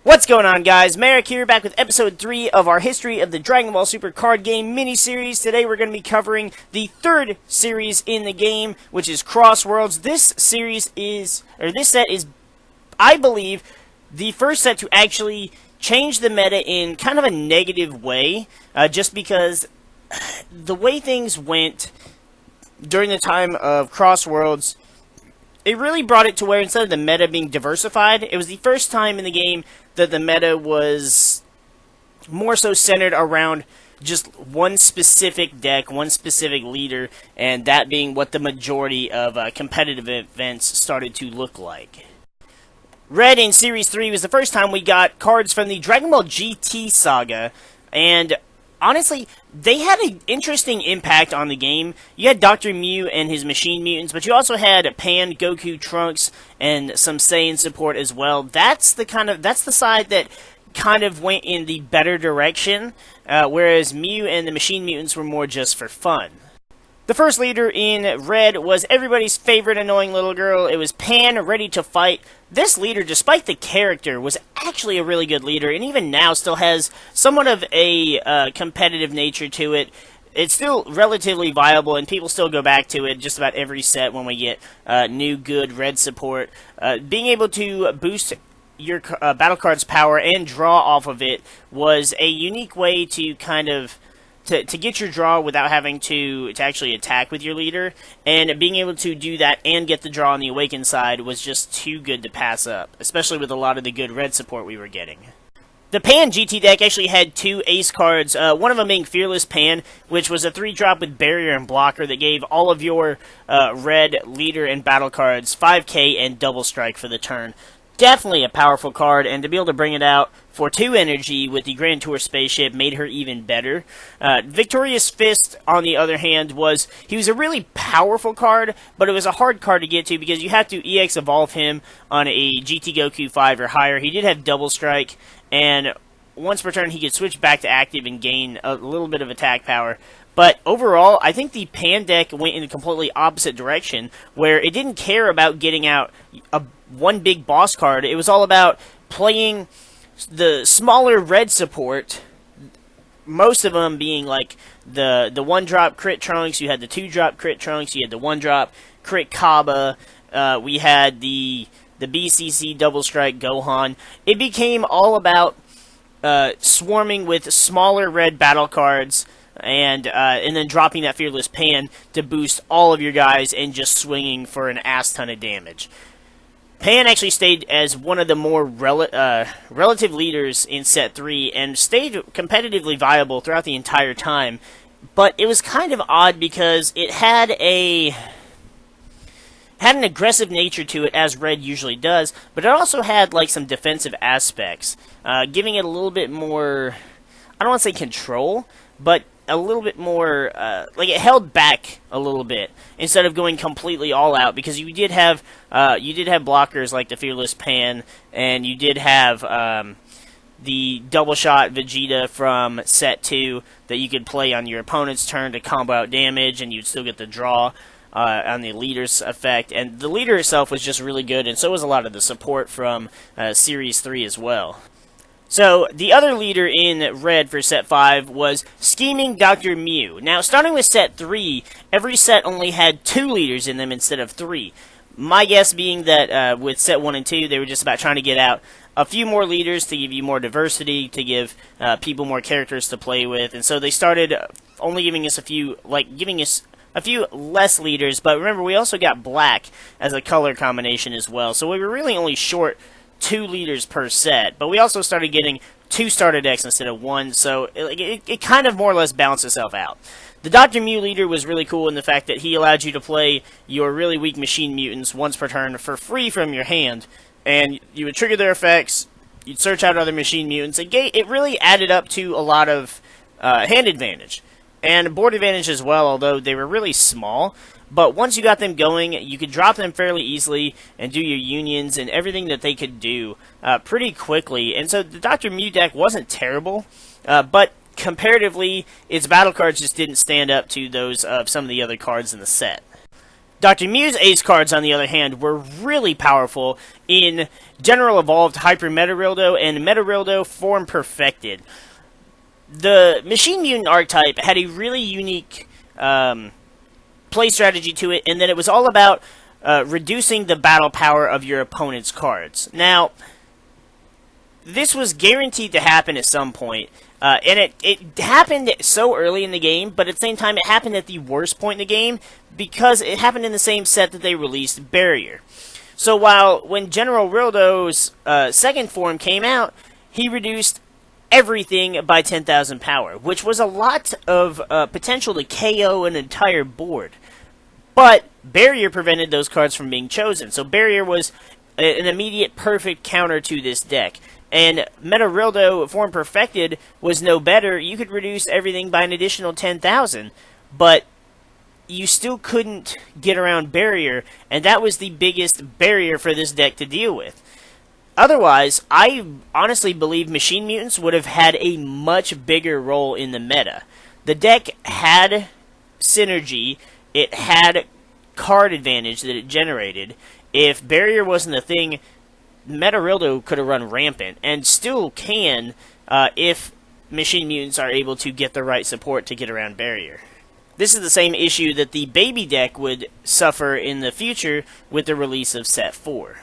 What's going on, guys? MariK here, back with episode 3 of our History of the Dragon Ball Super card game mini-series. Today we're going to be covering the third series in the game, which is Crossworlds. This set is, I believe, the first set to actually change the meta in kind of a negative way, just because the way things went during the time of Crossworlds, it really brought it to where instead of the meta being diversified, it was the first time in the game that the meta was more so centered around just one specific deck, one specific leader, and that being what the majority of competitive events started to look like. Red in Series 3 was the first time we got cards from the Dragon Ball GT saga, and honestly, they had an interesting impact on the game. You had Dr. Mew and his machine mutants, but you also had Pan, Goku, Trunks, and some Saiyan support as well. That's the side that kind of went in the better direction, whereas Mew and the machine mutants were more just for fun. The first leader in Red was everybody's favorite annoying little girl. It was Pan, ready to fight. This leader, despite the character, was actually a really good leader, and even now still has somewhat of a competitive nature to it. It's still relatively viable, and people still go back to it just about every set when we get new good Red support. Being able to boost your battle card's power and draw off of it was a unique way to kind of to get your draw without having to actually attack with your leader, and being able to do that and get the draw on the Awakened side was just too good to pass up, especially with a lot of the good Red support we were getting. The Pan GT deck actually had two ace cards, one of them being Fearless Pan, which was a 3-drop with Barrier and Blocker that gave all of your Red leader and battle cards 5k and Double Strike for the turn. Definitely a powerful card, and to be able to bring it out for 2 energy with the Grand Tour spaceship made her even better. Victorious Fist, on the other hand, was a really powerful card, but it was a hard card to get to because you have to EX evolve him on a GT Goku 5 or higher. He did have Double Strike, and once per turn he could switch back to active and gain a little bit of attack power. But overall, I think the Pan deck went in a completely opposite direction, where it didn't care about getting out one big boss card. It was all about playing the smaller Red support, most of them being like the 1-drop crit Trunks, you had the 2-drop crit Trunks, you had the 1-drop crit Kaba, we had the BCC Double Strike Gohan. It became all about swarming with smaller Red battle cards, and then dropping that Fearless Pan to boost all of your guys and just swinging for an ass ton of damage. Pan actually stayed as one of the more relative leaders in Set 3 and stayed competitively viable throughout the entire time, but it was kind of odd because it had an aggressive nature to it, as Red usually does, but it also had like some defensive aspects, giving it a little bit more, I don't want to say control, but a little bit more, like it held back a little bit instead of going completely all out, because you did have blockers like the Fearless Pan, and you did have the Double Shot Vegeta from Set 2 that you could play on your opponent's turn to combo out damage, and you'd still get the draw on the leader's effect. And the leader itself was just really good, and so was a lot of the support from Series 3 as well. So, the other leader in Red for Set 5 was Scheming Dr. Mew. Now, starting with Set 3, every set only had 2 leaders in them instead of 3. My guess being that with Set 1 and 2, they were just about trying to get out a few more leaders to give you more diversity, to give people more characters to play with, and so they started only giving us a few less leaders, but remember, we also got black as a color combination as well, so we were really only short 2 leaders per set, but we also started getting 2 starter decks instead of 1, so it kind of more or less balanced itself out. The Dr. Mew leader was really cool in the fact that he allowed you to play your really weak machine mutants once per turn for free from your hand, and you would trigger their effects, you'd search out other machine mutants. It really added up to a lot of hand advantage, and board advantage as well, although they were really small. But once you got them going, you could drop them fairly easily and do your unions and everything that they could do pretty quickly. And so the Dr. Mew deck wasn't terrible, but comparatively, its battle cards just didn't stand up to those of some of the other cards in the set. Dr. Mew's ace cards, on the other hand, were really powerful in General Evolved, Hyper Metarildo, and Metarildo Form Perfected. The Machine Mutant archetype had a really unique play strategy to it, and that it was all about reducing the battle power of your opponent's cards. Now, this was guaranteed to happen at some point, and it happened so early in the game, but at the same time it happened at the worst point in the game, because it happened in the same set that they released Barrier. So when General Rildo's second form came out, he reduced everything by 10,000 power, which was a lot of potential to KO an entire board. But Barrier prevented those cards from being chosen, so Barrier was an immediate perfect counter to this deck. And Metarildo Form Perfected was no better. You could reduce everything by an additional 10,000, but you still couldn't get around Barrier, and that was the biggest barrier for this deck to deal with. Otherwise, I honestly believe Machine Mutants would have had a much bigger role in the meta. The deck had synergy, it had card advantage that it generated. If Barrier wasn't a thing, Metarildo could have run rampant, and still can if Machine Mutants are able to get the right support to get around Barrier. This is the same issue that the baby deck would suffer in the future with the release of Set 4.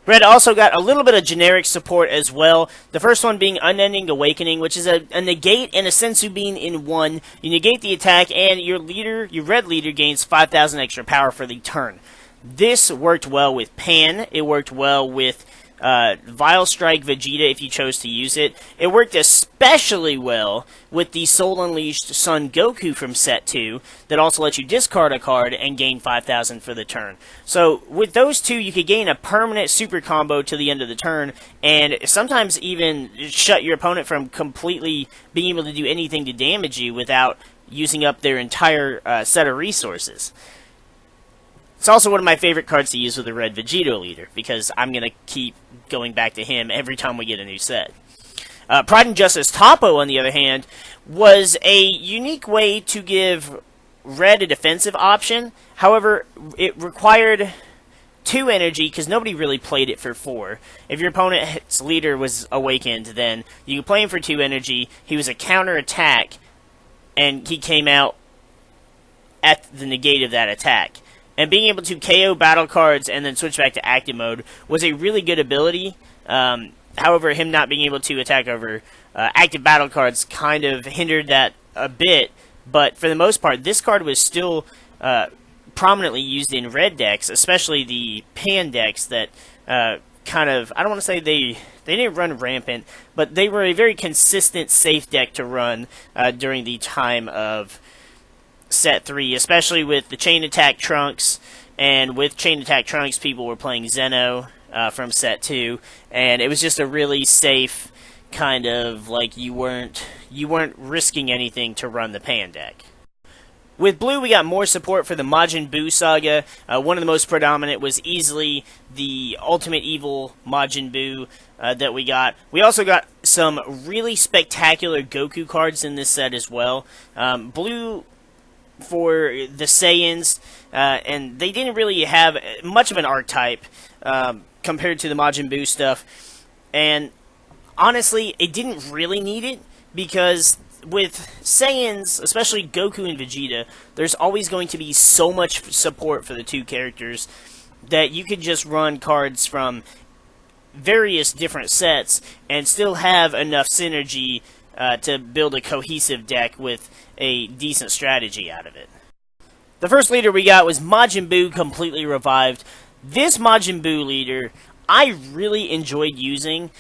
Red also got a little bit of generic support as well. The first one being Unending Awakening, which is a negate and a Sensu Bean in one. You negate the attack, and your red leader, gains 5,000 extra power for the turn. This worked well with Pan. It worked well with Vile Strike Vegeta if you chose to use it. It worked especially well with the Soul Unleashed Son Goku from Set 2 that also lets you discard a card and gain 5,000 for the turn. So with those two, you could gain a permanent super combo to the end of the turn, and sometimes even shut your opponent from completely being able to do anything to damage you without using up their entire set of resources. It's also one of my favorite cards to use with the Red Vegito leader, because I'm going to keep going back to him every time we get a new set. Pride and Justice Toppo, on the other hand, was a unique way to give Red a defensive option. However, it required 2 energy, because nobody really played it for 4. If your opponent's leader was awakened, then you could play him for 2 energy. He was a counter attack, and he came out at the negate of that attack. And being able to KO battle cards and then switch back to active mode was a really good ability. However, him not being able to attack over active battle cards kind of hindered that a bit. But for the most part, this card was still prominently used in red decks, especially the Pan decks that kind of, I don't want to say they didn't run rampant, but they were a very consistent, safe deck to run during the time of Set 3, especially with the Chain Attack Trunks, and with Chain Attack Trunks, people were playing Zeno from Set 2, and it was just a really safe kind of, like, you weren't risking anything to run the Pan deck. With Blue, we got more support for the Majin Buu saga. One of the most predominant was easily the Ultimate Evil Majin Buu that we got. We also got some really spectacular Goku cards in this set as well. Blue for the Saiyans, and they didn't really have much of an archetype compared to the Majin Buu stuff, and honestly, it didn't really need it, because with Saiyans, especially Goku and Vegeta, there's always going to be so much support for the two characters that you could just run cards from various different sets and still have enough synergy to build a cohesive deck with a decent strategy out of it. The first leader we got was Majin Buu completely revived. This Majin Buu leader, I really enjoyed using.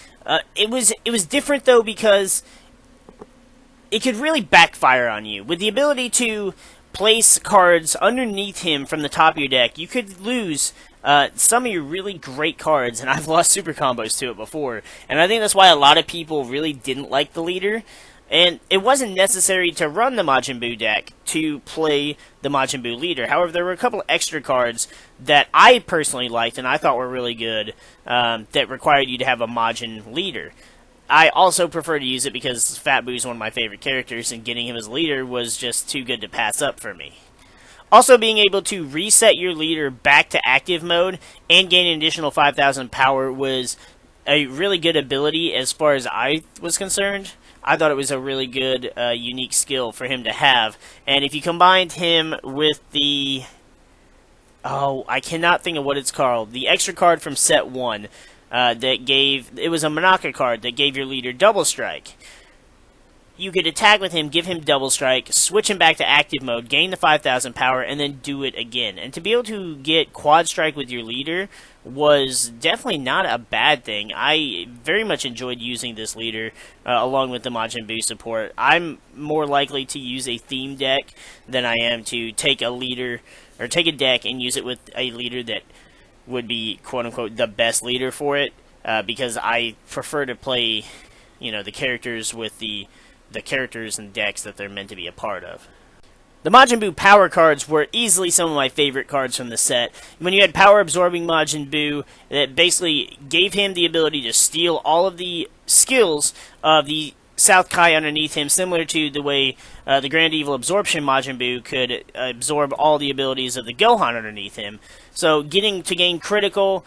It was different though, because it could really backfire on you. With the ability to place cards underneath him from the top of your deck, you could lose some of your really great cards, and I've lost super combos to it before. And I think that's why a lot of people really didn't like the leader. And it wasn't necessary to run the Majin Buu deck to play the Majin Buu leader. However, there were a couple of extra cards that I personally liked and I thought were really good that required you to have a Majin leader. I also prefer to use it because Fat Buu is one of my favorite characters, and getting him as leader was just too good to pass up for me. Also, being able to reset your leader back to active mode and gain an additional 5,000 power was a really good ability as far as I was concerned. I thought it was a really good, unique skill for him to have. And if you combined him with the... Oh, I cannot think of what it's called. The extra card from set 1 that gave... It was a Manaka card that gave your leader double strike. You could attack with him, give him double strike, switch him back to active mode, gain the 5,000 power, and then do it again. And to be able to get quad strike with your leader was definitely not a bad thing. I very much enjoyed using this leader along with the Majin Buu support. I'm more likely to use a theme deck than I am to take a leader or take a deck and use it with a leader that would be quote-unquote the best leader for it, because I prefer to play, the characters with the characters and decks that they're meant to be a part of. The Majin Buu power cards were easily some of my favorite cards from the set. When you had power absorbing Majin Buu, that basically gave him the ability to steal all of the skills of the South Kai underneath him, similar to the way the Grand Evil Absorption Majin Buu could absorb all the abilities of the Gohan underneath him. So getting to gain critical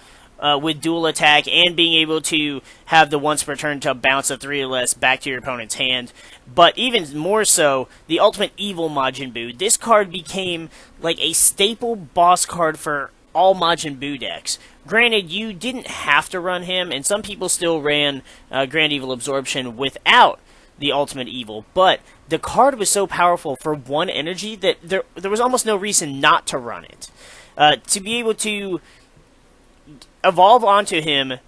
with dual attack and being able to have the once per turn to bounce a 3 or less back to your opponent's hand. But even more so, the Ultimate Evil Majin Buu. This card became like a staple boss card for all Majin Buu decks. Granted, you didn't have to run him, and some people still ran Grand Evil Absorption without the Ultimate Evil, but the card was so powerful for one energy that there was almost no reason not to run it. To be able to evolve onto him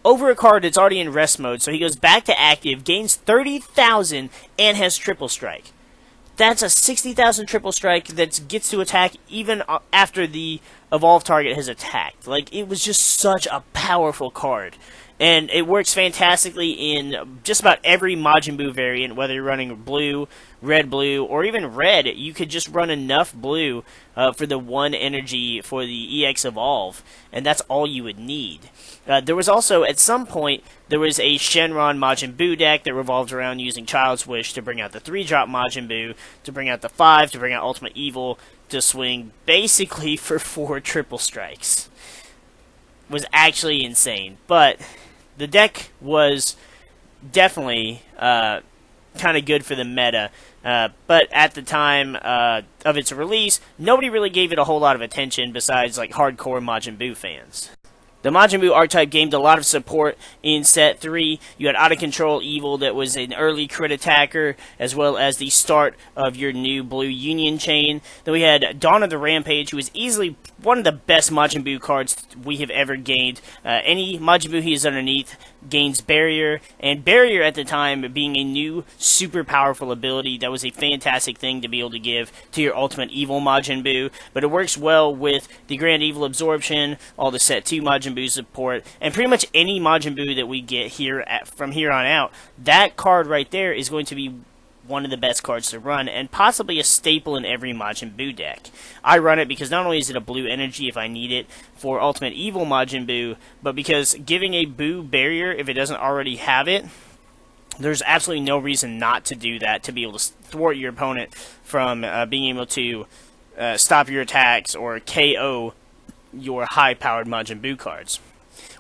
over a card that's already in rest mode, so he goes back to active, gains 30,000, and has triple strike. That's a 60,000 triple strike that gets to attack even after the evolved target has attacked. Like, it was just such a powerful card. And it works fantastically in just about every Majin Buu variant, whether you're running blue, red-blue, or even red. You could just run enough blue for the one energy for the EX Evolve, and that's all you would need. There was also, at some point, there was a Shenron Majin Buu deck that revolved around using Child's Wish to bring out the 3-drop Majin Buu, to bring out the 5, to bring out Ultimate Evil, to swing basically for 4 triple strikes. Was actually insane, but the deck was definitely kind of good for the meta, but at the time of its release, nobody really gave it a whole lot of attention besides like hardcore Majin Buu fans. The Majin Buu archetype gained a lot of support in Set 3. You had Out of Control Evil that was an early crit attacker, as well as the start of your new Blue Union chain. Then we had Dawn of the Rampage, who was easily one of the best Majin Buu cards we have ever gained. Any Majin Buu he is underneath gains Barrier, and Barrier at the time being a new super powerful ability, that was a fantastic thing to be able to give to your Ultimate Evil Majin Buu, but it works well with the Grand Evil Absorption, all the Set 2 Majin Buu support, and pretty much any Majin Buu that we get here from here on out. That card right there is going to be one of the best cards to run, and possibly a staple in every Majin Buu deck. I run it because not only is it a blue energy if I need it for Ultimate Evil Majin Buu, but because giving a Buu barrier, if it doesn't already have it, there's absolutely no reason not to do that, to be able to thwart your opponent from being able to stop your attacks or KO your high-powered Majin Buu cards.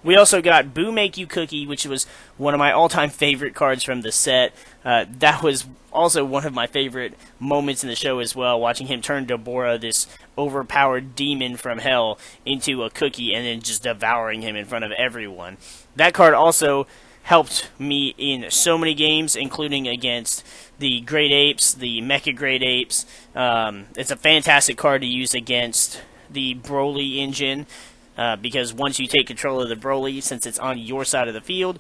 We also got Buu Make You Cookie, which was one of my all-time favorite cards from the set. That was also one of my favorite moments in the show as well, watching him turn Deborah, this overpowered demon from hell, into a cookie and then just devouring him in front of everyone. That card also helped me in so many games, including against the Great Apes, the Mecha Great Apes. It's a fantastic card to use against the Broly engine, because once you take control of the Broly, since it's on your side of the field,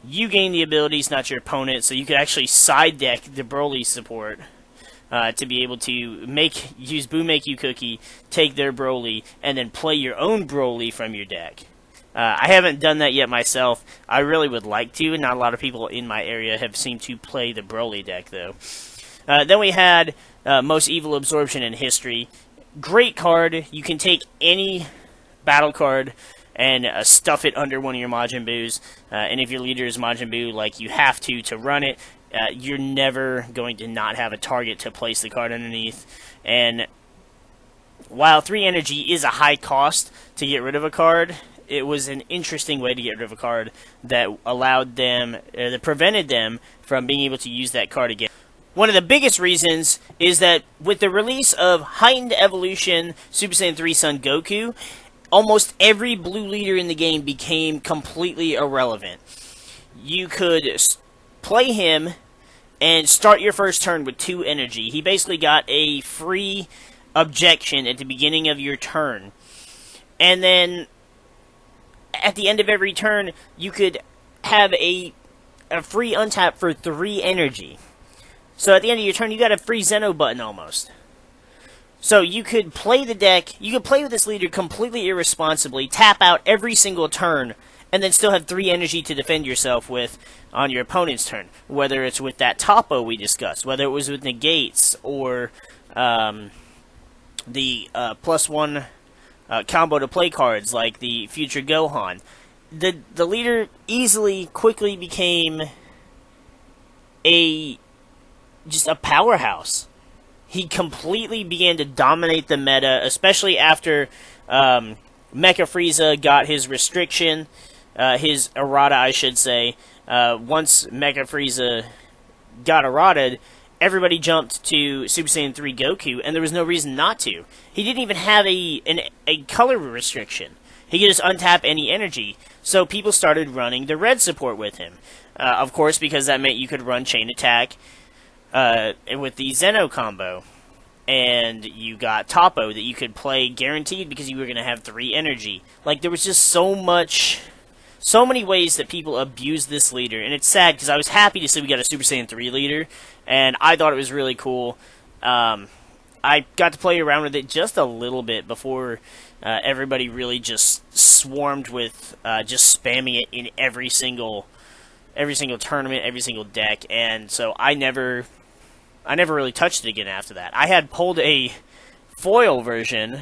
you gain the abilities, not your opponent, so you could actually side deck the Broly support to be able to use Buu Make You Cookie, take their Broly, and then play your own Broly from your deck. I haven't done that yet myself. I really would like to, and not a lot of people in my area have seemed to play the Broly deck, though. Then we had Most Evil Absorption in History. Great card. You can take any battle card and stuff it under one of your Majin Buus, and if your leader is Majin Buu, like, you have to run it, you're never going to not have a target to place the card underneath. And while 3 energy is a high cost to get rid of a card, it was an interesting way to get rid of a card that allowed them, that prevented them from being able to use that card again. One of the biggest reasons is that with the release of Heightened Evolution Super Saiyan 3 Son Goku, almost every blue leader in the game became completely irrelevant. You could play him and start your first turn with 2 energy. He basically got a free objection at the beginning of your turn. And then at the end of every turn, you could have a free untap for 3 energy. So at the end of your turn, you got a free Zeno button almost. So you could play the deck, you could play with this leader completely irresponsibly, tap out every single turn, and then still have 3 energy to defend yourself with on your opponent's turn. Whether it's with that Topo we discussed, whether it was with negates, or the +1 combo to play cards like the Future Gohan. The leader quickly became just a powerhouse. He completely began to dominate the meta, especially after Mecha Frieza got his restriction, his errata, I should say. Once Mecha Frieza got errataed, everybody jumped to Super Saiyan 3 Goku, and there was no reason not to. He didn't even have a color restriction. He could just untap any energy. So people started running the red support with him. Of course, because that meant you could run Chain Attack with the Zeno combo. And you got Topo that you could play guaranteed because you were going to have 3 energy. Like, there was just so many ways that people abused this leader. And it's sad because I was happy to see we got a Super Saiyan 3 leader. And I thought it was really cool. I got to play around with it just a little bit before everybody really just swarmed with just spamming it in every single tournament, every single deck. And so I never really touched it again after that. I had pulled a foil version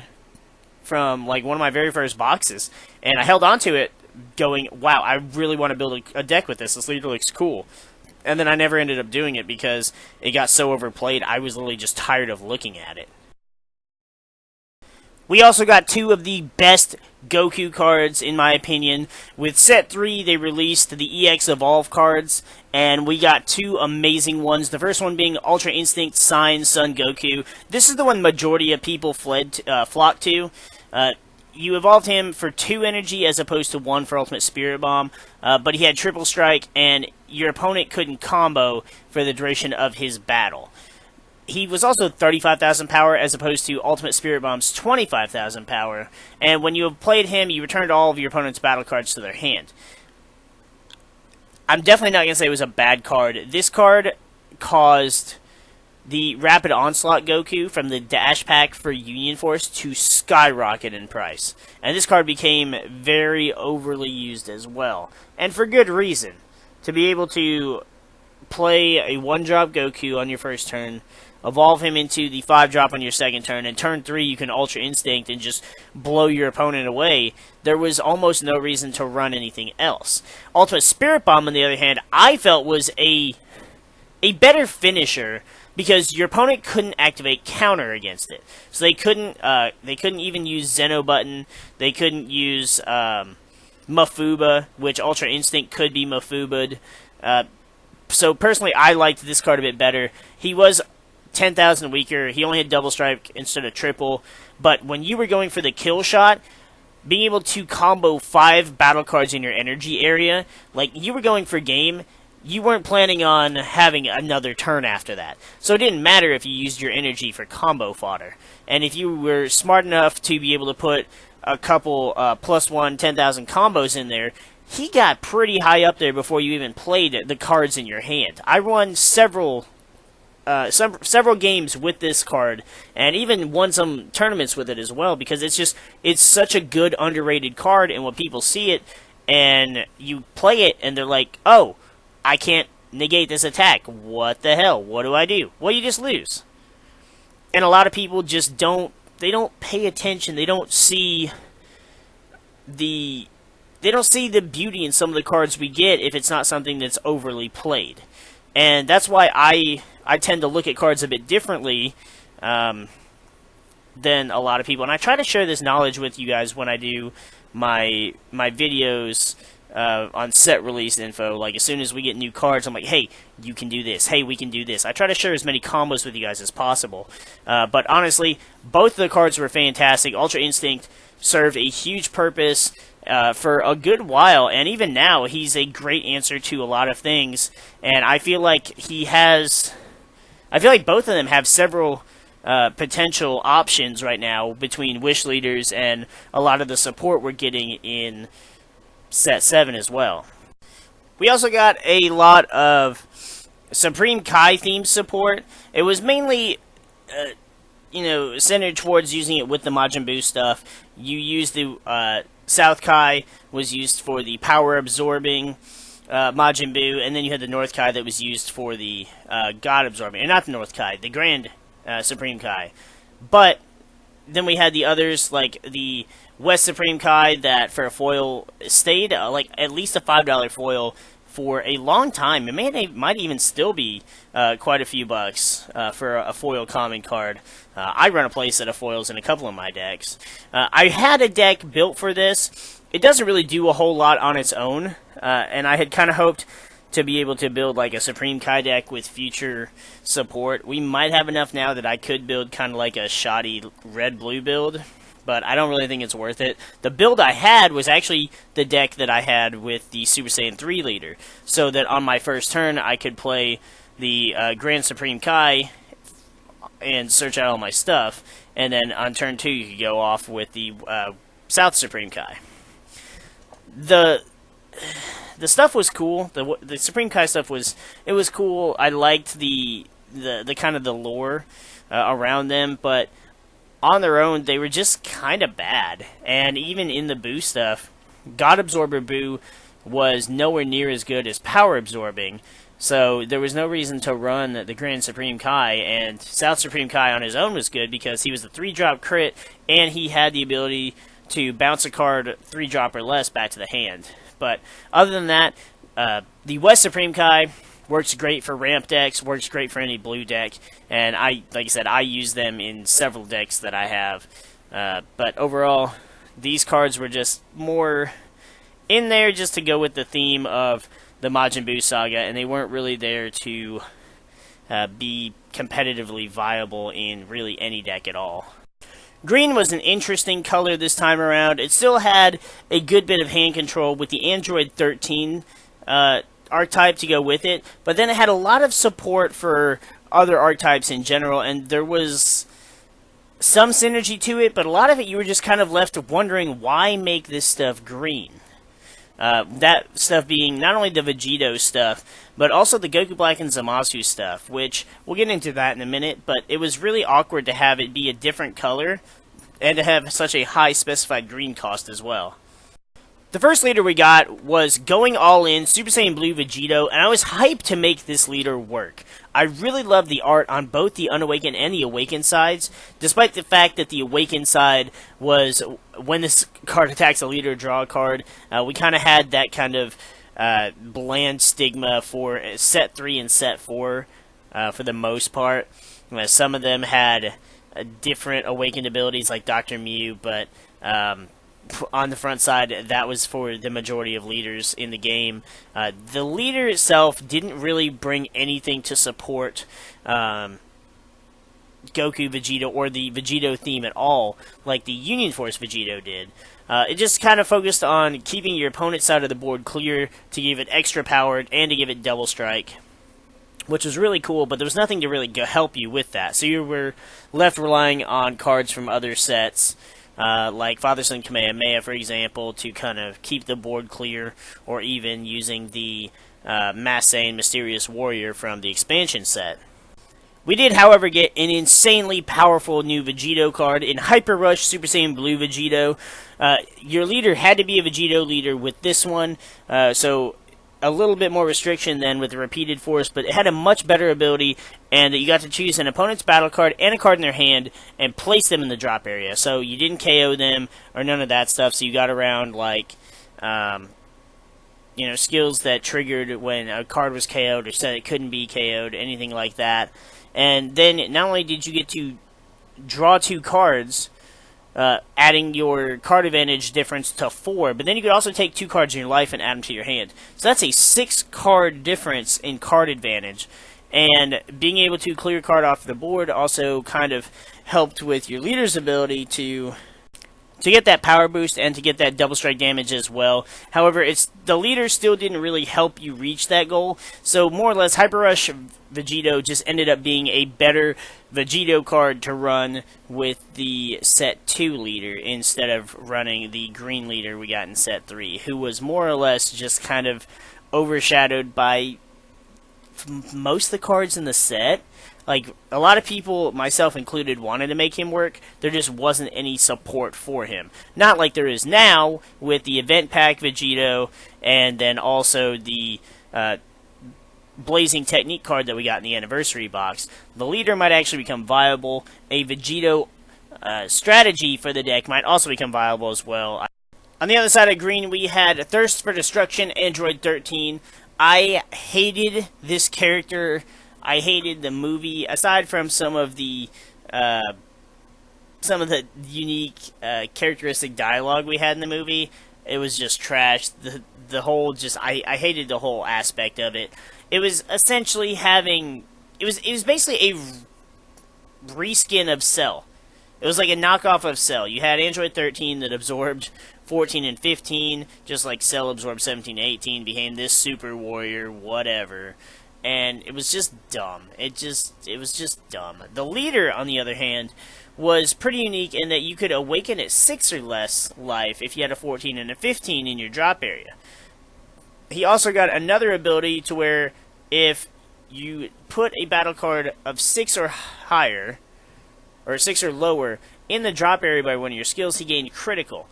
from like one of my very first boxes, and I held onto it going, wow, I really want to build a deck with this. This leader looks cool. And then I never ended up doing it because it got so overplayed, I was literally just tired of looking at it. We also got 2 of the best Goku cards, in my opinion. With Set 3, they released the EX Evolve cards, and we got 2 amazing ones. The first one being Ultra Instinct Saiyan Son Goku. This is the one majority of people flocked to. You evolved him for 2 energy as opposed to 1 for Ultimate Spirit Bomb, but he had Triple Strike, and your opponent couldn't combo for the duration of his battle. He was also 35,000 power as opposed to Ultimate Spirit Bomb's 25,000 power, and when you played him, you returned all of your opponent's battle cards to their hand. I'm definitely not going to say it was a bad card. This card caused the Rapid Onslaught Goku from the Dash Pack for Union Force to skyrocket in price. And this card became very overly used as well. And for good reason. To be able to play a 1-drop Goku on your first turn, evolve him into the 5-drop on your second turn, and turn 3 you can Ultra Instinct and just blow your opponent away. There was almost no reason to run anything else. Ultimate Spirit Bomb, on the other hand, I felt was a better finisher because your opponent couldn't activate counter against it. So they couldn't even use Zeno button. They couldn't use Mafuba, which Ultra Instinct could be Mafuba'd. So personally, I liked this card a bit better. He was 10,000 weaker. He only had double strike instead of triple. But when you were going for the kill shot, being able to combo 5 battle cards in your energy area, like you were going for game, you weren't planning on having another turn after that. So it didn't matter if you used your energy for combo fodder. And if you were smart enough to be able to put a couple +1 10,000 combos in there, he got pretty high up there before you even played the cards in your hand. I won several games with this card, and even won some tournaments with it as well, because it's such a good underrated card, and when people see it and you play it and they're like, oh, I can't negate this attack, what the hell, what do I do? Well, you just lose. And a lot of people just don't pay attention. They don't see the beauty in some of the cards we get if it's not something that's overly played. And that's why I tend to look at cards a bit differently than a lot of people. And I try to share this knowledge with you guys when I do my videos on set release info. Like, as soon as we get new cards, I'm like, hey, you can do this. Hey, we can do this. I try to share as many combos with you guys as possible. But honestly, both of the cards were fantastic. Ultra Instinct served a huge purpose for a good while, and even now, he's a great answer to a lot of things. And I feel like both of them have several potential options right now between Wish Leaders and a lot of the support we're getting in Set 7 as well. We also got a lot of Supreme Kai themed support. It was mainly, centered towards using it with the Majin Buu stuff. You use the South Kai was used for the power absorbing Majin Buu, and then you had the North Kai that was used for the God absorbing, and not the North Kai, the Grand Supreme Kai. But then we had the others, like the West Supreme Kai, that for a foil stayed like at least a $5 foil for a long time. It might even still be quite a few bucks for a foil common card. I run a playset of foils in a couple of my decks. I had a deck built for this. It doesn't really do a whole lot on its own, and I had kind of hoped to be able to build like a Supreme Kai deck with future support. We might have enough now that I could build kind of like a shoddy red-blue build, but I don't really think it's worth it. The build I had was actually the deck that I had with the Super Saiyan 3 leader, so that on my first turn I could play the Grand Supreme Kai and search out all my stuff, and then on turn 2 you could go off with the South Supreme Kai. The stuff was cool. The Supreme Kai stuff was cool. I liked the kind of the lore around them, but on their own they were just kind of bad. And even in the Buu stuff, God Absorber Buu was nowhere near as good as Power Absorbing. So there was no reason to run the Grand Supreme Kai, and South Supreme Kai on his own was good because he was a 3-drop crit and he had the ability to bounce a card 3-drop or less back to the hand. But other than that, the West Supreme Kai works great for ramp decks, works great for any blue deck, and like I said, I use them in several decks that I have. But overall, these cards were just more in there just to go with the theme of the Majin Buu saga, and they weren't really there to be competitively viable in really any deck at all. Green was an interesting color this time around. It still had a good bit of hand control with the Android 13 archetype to go with it, but then it had a lot of support for other archetypes in general, and there was some synergy to it, but a lot of it you were just kind of left wondering why make this stuff green. That stuff being not only the Vegito stuff, but also the Goku Black and Zamasu stuff, which we'll get into that in a minute, but it was really awkward to have it be a different color and to have such a high specified green cost as well. The first leader we got was going all in Super Saiyan Blue Vegito, and I was hyped to make this leader work. I really love the art on both the Unawakened and the Awakened sides, despite the fact that the Awakened side was, when this card attacks a leader, draw a card. We kind of had that kind of bland stigma for Set 3 and Set 4 for the most part. Some of them had different Awakened abilities like Dr. Mew, but on the front side, that was for the majority of leaders in the game. The leader itself didn't really bring anything to support Goku Vegito or the Vegito theme at all, like the Union Force Vegito did. It just kind of focused on keeping your opponent's side of the board clear to give it extra power and to give it double strike, which was really cool, but there was nothing to really help you with that. So you were left relying on cards from other sets, like Father-Son Kamehameha, for example, to kind of keep the board clear, or even using the Master MariK Mysterious Warrior from the expansion set. We did, however, get an insanely powerful new Vegito card in Hyper Rush Super Saiyan Blue Vegito. Your leader had to be a Vegito leader with this one, so a little bit more restriction than with the Repeated Force, but it had a much better ability, and you got to choose an opponent's battle card and a card in their hand and place them in the drop area. So you didn't KO them or none of that stuff, so you got around like skills that triggered when a card was KO'd or said it couldn't be KO'd, anything like that. And then not only did you get to draw 2 cards, adding your card advantage difference to 4, but then you could also take 2 cards in your life and add them to your hand. So that's a 6 card difference in card advantage. And being able to clear a card off the board also kind of helped with your leader's ability to get that power boost and to get that double strike damage as well. However, the leader still didn't really help you reach that goal. So more or less, Hyper Rush Vegito just ended up being a better Vegito card to run with the set 2 leader instead of running the green leader we got in set 3, who was more or less just kind of overshadowed by most of the cards in the set. Like, a lot of people, myself included, wanted to make him work. There just wasn't any support for him. Not like there is now with the Event Pack Vegito and then also the Blazing Technique card that we got in the Anniversary box. The leader might actually become viable. A Vegito strategy for the deck might also become viable as well. On the other side of green, we had Thirst for Destruction, Android 13. I hated this character. I hated the movie. Aside from some of the unique characteristic dialogue we had in the movie, it was just trash. The whole I hated the whole aspect of it. It was essentially it was basically a reskin of Cell. It was like a knockoff of Cell. You had Android 13 that absorbed 14 and 15, just like Cell absorbed 17 and 18, became this super warrior, whatever. And it was just dumb. It was just dumb. The leader, on the other hand, was pretty unique in that you could awaken at 6 or less life if you had a 14 and a 15 in your drop area. He also got another ability to where if you put a battle card of 6 or higher, or 6 or lower, in the drop area by one of your skills, he gained critical.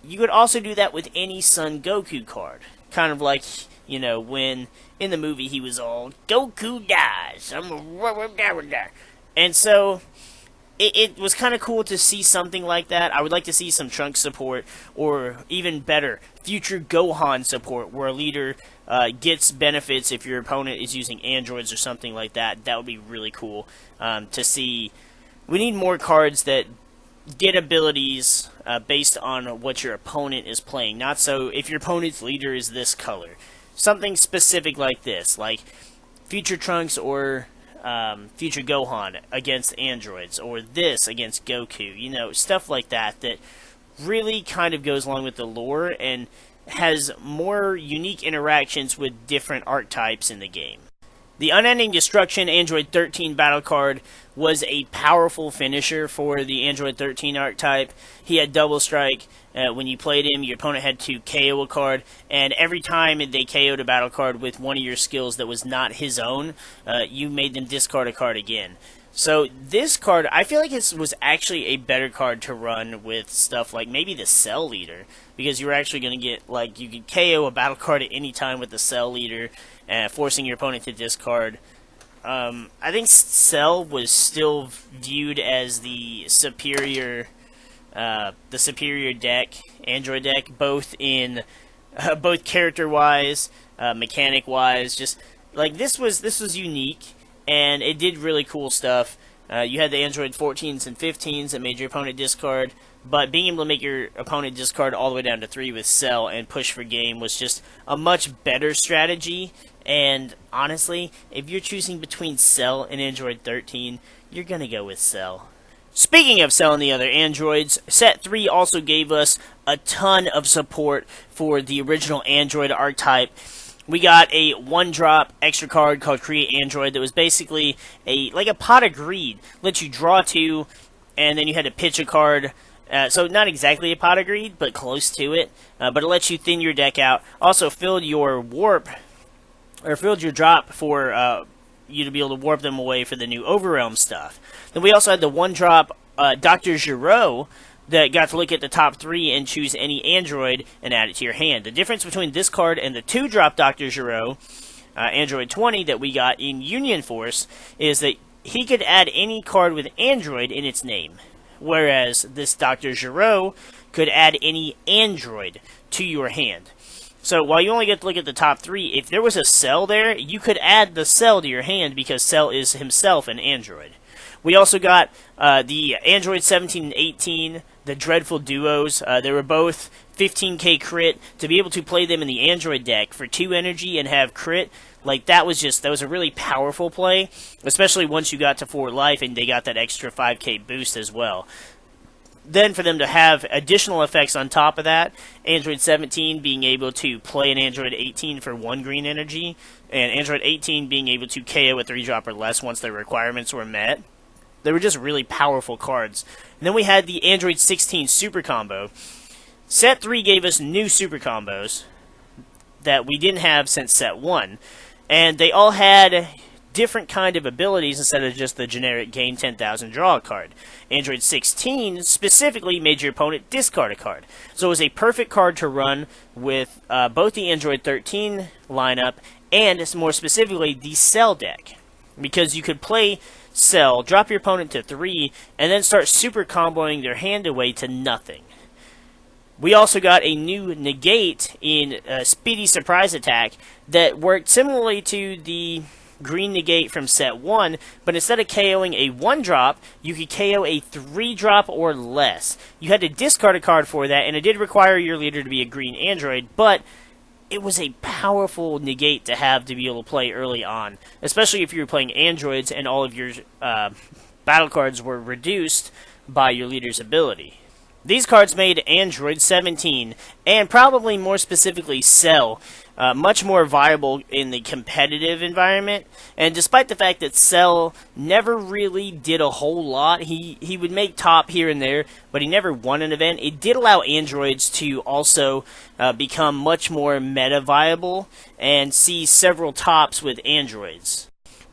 You could also do that with any Son Goku card. Kind of like, you know, when in the movie he was all, Goku dies, I'm a rubber die. And so, it was kind of cool to see something like that. I would like to see some Trunks support, or even better, future Gohan support, where a leader gets benefits if your opponent is using androids or something like that. That would be really cool to see. We need more cards that get abilities based on what your opponent is playing. Not so if your opponent's leader is this color. Something specific like this, like Future Trunks or Future Gohan against androids, or this against Goku. You know, stuff like that that really kind of goes along with the lore and has more unique interactions with different archetypes in the game. The Unending Destruction Android 13 battle card was a powerful finisher for the Android 13 archetype. He had double strike. When you played him, your opponent had to KO a card, and every time they KO'd a battle card with one of your skills that was not his own, you made them discard a card again. So this card, I feel like it was actually a better card to run with stuff like maybe the Cell Leader, because you were actually going to get, like, you could KO a battle card at any time with the Cell Leader, forcing your opponent to discard. I think Cell was still viewed as the superior deck, Android deck, both in both character-wise, mechanic-wise. Just like this was unique, and it did really cool stuff. You had the Android 14s and 15s that made your opponent discard, but being able to make your opponent discard all the way down to 3 with Cell and push for game was just a much better strategy. And honestly, if you're choosing between Cell and Android 13, you're gonna go with Cell. Speaking of Cell and the other androids, Set 3 also gave us a ton of support for the original Android archetype. We got a 1-drop extra card called Create Android that was basically like a Pot of Greed. Lets you draw 2, and then you had to pitch a card. So not exactly a Pot of Greed, but close to it. But it lets you thin your deck out. Also filled your warp, or filled your drop for you to be able to warp them away for the new Overrealm stuff. Then we also had the 1-drop Dr. Giro that got to look at the top 3 and choose any android and add it to your hand. The difference between this card and the 2-drop Dr. Giro, Android 20, that we got in Union Force, is that he could add any card with android in its name. Whereas this Dr. Giro could add any android to your hand. So while you only get to look at the top 3, if there was a Cell there, you could add the Cell to your hand because Cell is himself an android. We also got the Android 17 and 18 the Dreadful Duos. They were both 15k crit. To be able to play them in the Android deck for 2 energy and have crit, like that was a really powerful play, especially once you got to 4 life and they got that extra 5k boost as well. Then for them to have additional effects on top of that, Android 17 being able to play an Android 18 for 1 green energy, and Android 18 being able to KO a 3-drop or less once their requirements were met. They were just really powerful cards. And then we had the Android 16 Super Combo. Set 3 gave us new Super Combos that we didn't have since Set 1. And they all had different kind of abilities instead of just the generic gain 10,000 draw a card. Android 16 specifically made your opponent discard a card. So it was a perfect card to run with both the Android 13 lineup and more specifically the Cell deck. Because you could play Cell, drop your opponent to 3, and then start super comboing their hand away to nothing. We also got a new negate in Speedy Surprise Attack that worked similarly to the green negate from set 1, but instead of KOing a 1-drop, you could KO a 3-drop or less. You had to discard a card for that, and it did require your leader to be a green android, but it was a powerful negate to have to be able to play early on, especially if you were playing androids and all of your battle cards were reduced by your leader's ability. These cards made Android 17, and probably more specifically Cell, much more viable in the competitive environment. And despite the fact that Cell never really did a whole lot, he would make top here and there, but he never won an event. It did allow androids to also become much more meta viable and see several tops with androids.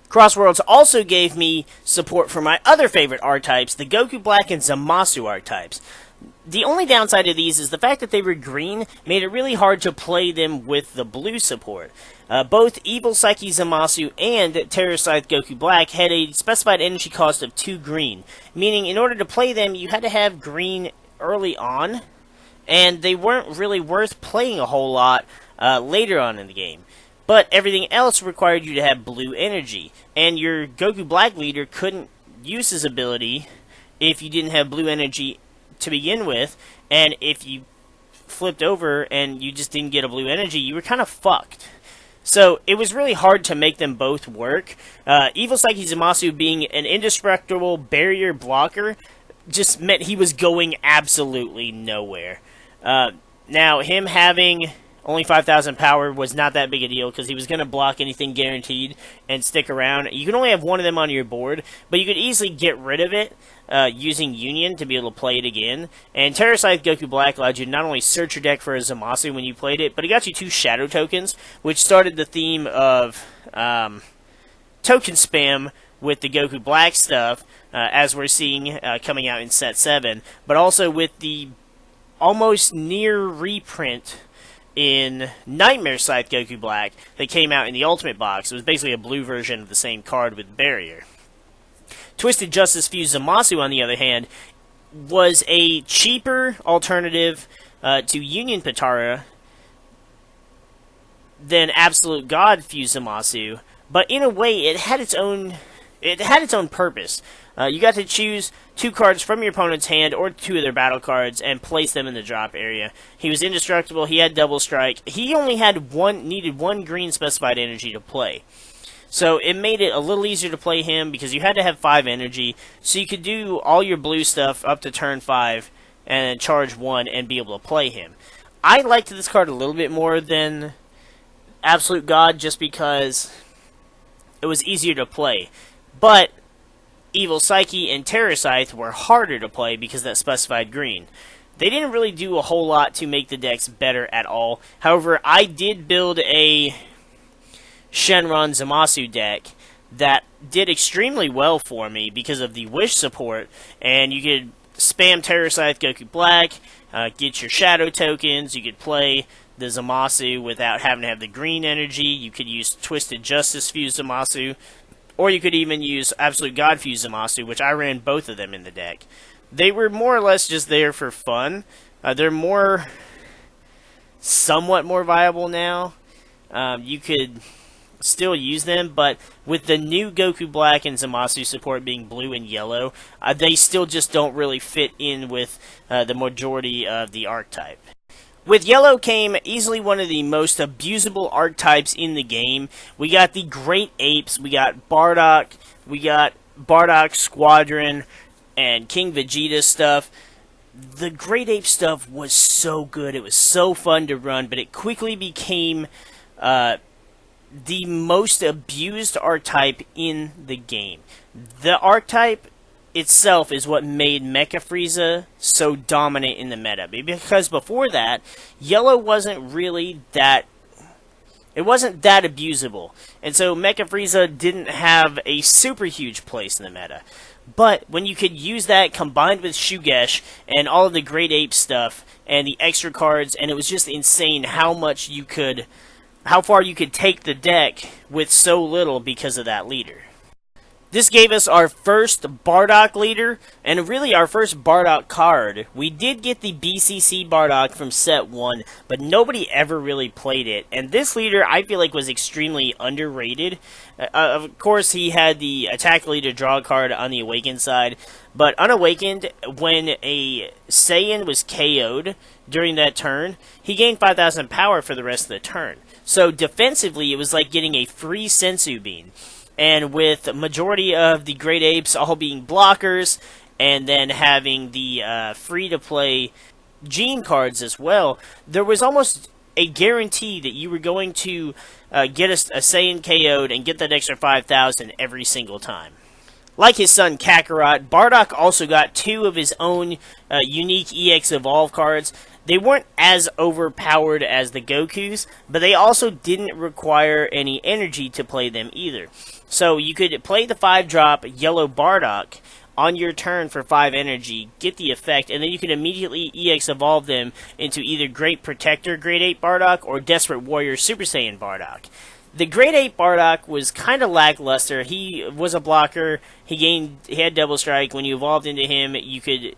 Crossworlds also gave me support for my other favorite archetypes, the Goku Black and Zamasu archetypes. The only downside of these is the fact that they were green made it really hard to play them with the blue support. Both Evil Psyche Zamasu and Terror Scythe Goku Black had a specified energy cost of 2 green, meaning in order to play them you had to have green early on, and they weren't really worth playing a whole lot later on in the game. But everything else required you to have blue energy, and your Goku Black leader couldn't use his ability if you didn't have blue energy to begin with, and if you flipped over and you just didn't get a blue energy, you were kind of fucked. So it was really hard to make them both work. Evil Psyche Zamasu being an indestructible barrier blocker just meant he was going absolutely nowhere. Now, him having only 5,000 power was not that big a deal because he was going to block anything guaranteed and stick around. You can only have one of them on your board, but you could easily get rid of it using Union to be able to play it again. And Terror Scythe Goku Black allowed you to not only search your deck for a Zamasu when you played it, but it got you 2 Shadow tokens, which started the theme of token spam with the Goku Black stuff, as we're seeing coming out in Set 7, but also with the almost near reprint in Nightmare Scythe Goku Black that came out in the Ultimate Box. It was basically a blue version of the same card with Barrier. Twisted Justice Fused Zamasu, on the other hand, was a cheaper alternative to Union Patara than Absolute God Fused Zamasu, but in a way it had its own purpose. You got to choose 2 cards from your opponent's hand or 2 of their battle cards and place them in the drop area. He was indestructible, he had double strike, he only needed 1 green specified energy to play. So it made it a little easier to play him because you had to have 5 energy, so you could do all your blue stuff up to turn 5 and then charge 1 and be able to play him. I liked this card a little bit more than Absolute God just because it was easier to play. But Evil Psyche and Terror Scythe were harder to play because of that specified green. They didn't really do a whole lot to make the decks better at all. However, I did build a Shenron Zamasu deck that did extremely well for me because of the Wish support, and you could spam Terror Scythe Goku Black, get your Shadow tokens, you could play the Zamasu without having to have the green energy, you could use Twisted Justice Fused Zamasu, or you could even use Absolute God Fused Zamasu, which I ran both of them in the deck. They were more or less just there for fun. They're somewhat more viable now. You could still use them, but with the new Goku Black and Zamasu support being blue and yellow, they still just don't really fit in with the majority of the archetype. With yellow came easily one of the most abusable archetypes in the game. We got the Great Apes, we got Bardock, Squadron, and King Vegeta stuff. The Great Ape stuff was so good, it was so fun to run, but it quickly became the most abused archetype in the game. The archetype itself is what made Mecha Frieza so dominant in the meta, because before that, yellow wasn't really that... It wasn't that abusable, and so Mecha Frieza didn't have a super huge place in the meta. But when you could use that combined with Shugesh and all of the Great Ape stuff and the extra cards, and it was just insane how far you could take the deck with so little because of that leader. This gave us our first Bardock leader, and really our first Bardock card. We did get the BCC Bardock from set 1, but nobody ever really played it. And this leader, I feel like, was extremely underrated. Of course, he had the attack leader draw card on the Awakened side, but Unawakened, when a Saiyan was KO'd during that turn, he gained 5,000 power for the rest of the turn. So defensively, it was like getting a free Sensu Bean. And with the majority of the Great Apes all being blockers, and then having the free-to-play gene cards as well, there was almost a guarantee that you were going to get a Saiyan KO'd and get that extra 5,000 every single time. Like his son Kakarot, Bardock also got 2 of his own unique EX Evolve cards. They weren't as overpowered as the Gokus, but they also didn't require any energy to play them either. So you could play the 5-drop yellow Bardock on your turn for 5 energy, get the effect, and then you can immediately EX Evolve them into either Great Protector Great Ape Bardock or Desperate Warrior Super Saiyan Bardock. The Great Ape Bardock was kind of lackluster. He was a blocker. He had Double Strike. When you evolved into him, you could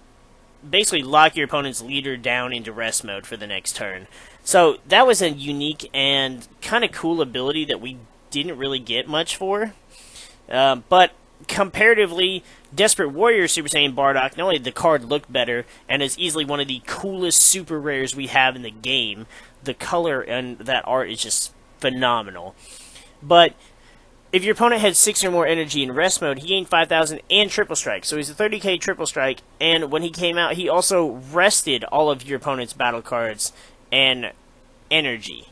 basically lock your opponent's leader down into rest mode for the next turn. So that was a unique and kind of cool ability that we didn't really get much for. But comparatively, Desperate Warrior Super Saiyan Bardock, not only did the card look better, and is easily one of the coolest super rares we have in the game, the color and that art is just phenomenal. But if your opponent had 6 or more energy in rest mode, he gained 5,000 and triple strike. So he's a 30k triple strike, and when he came out, he also rested all of your opponent's battle cards and energy.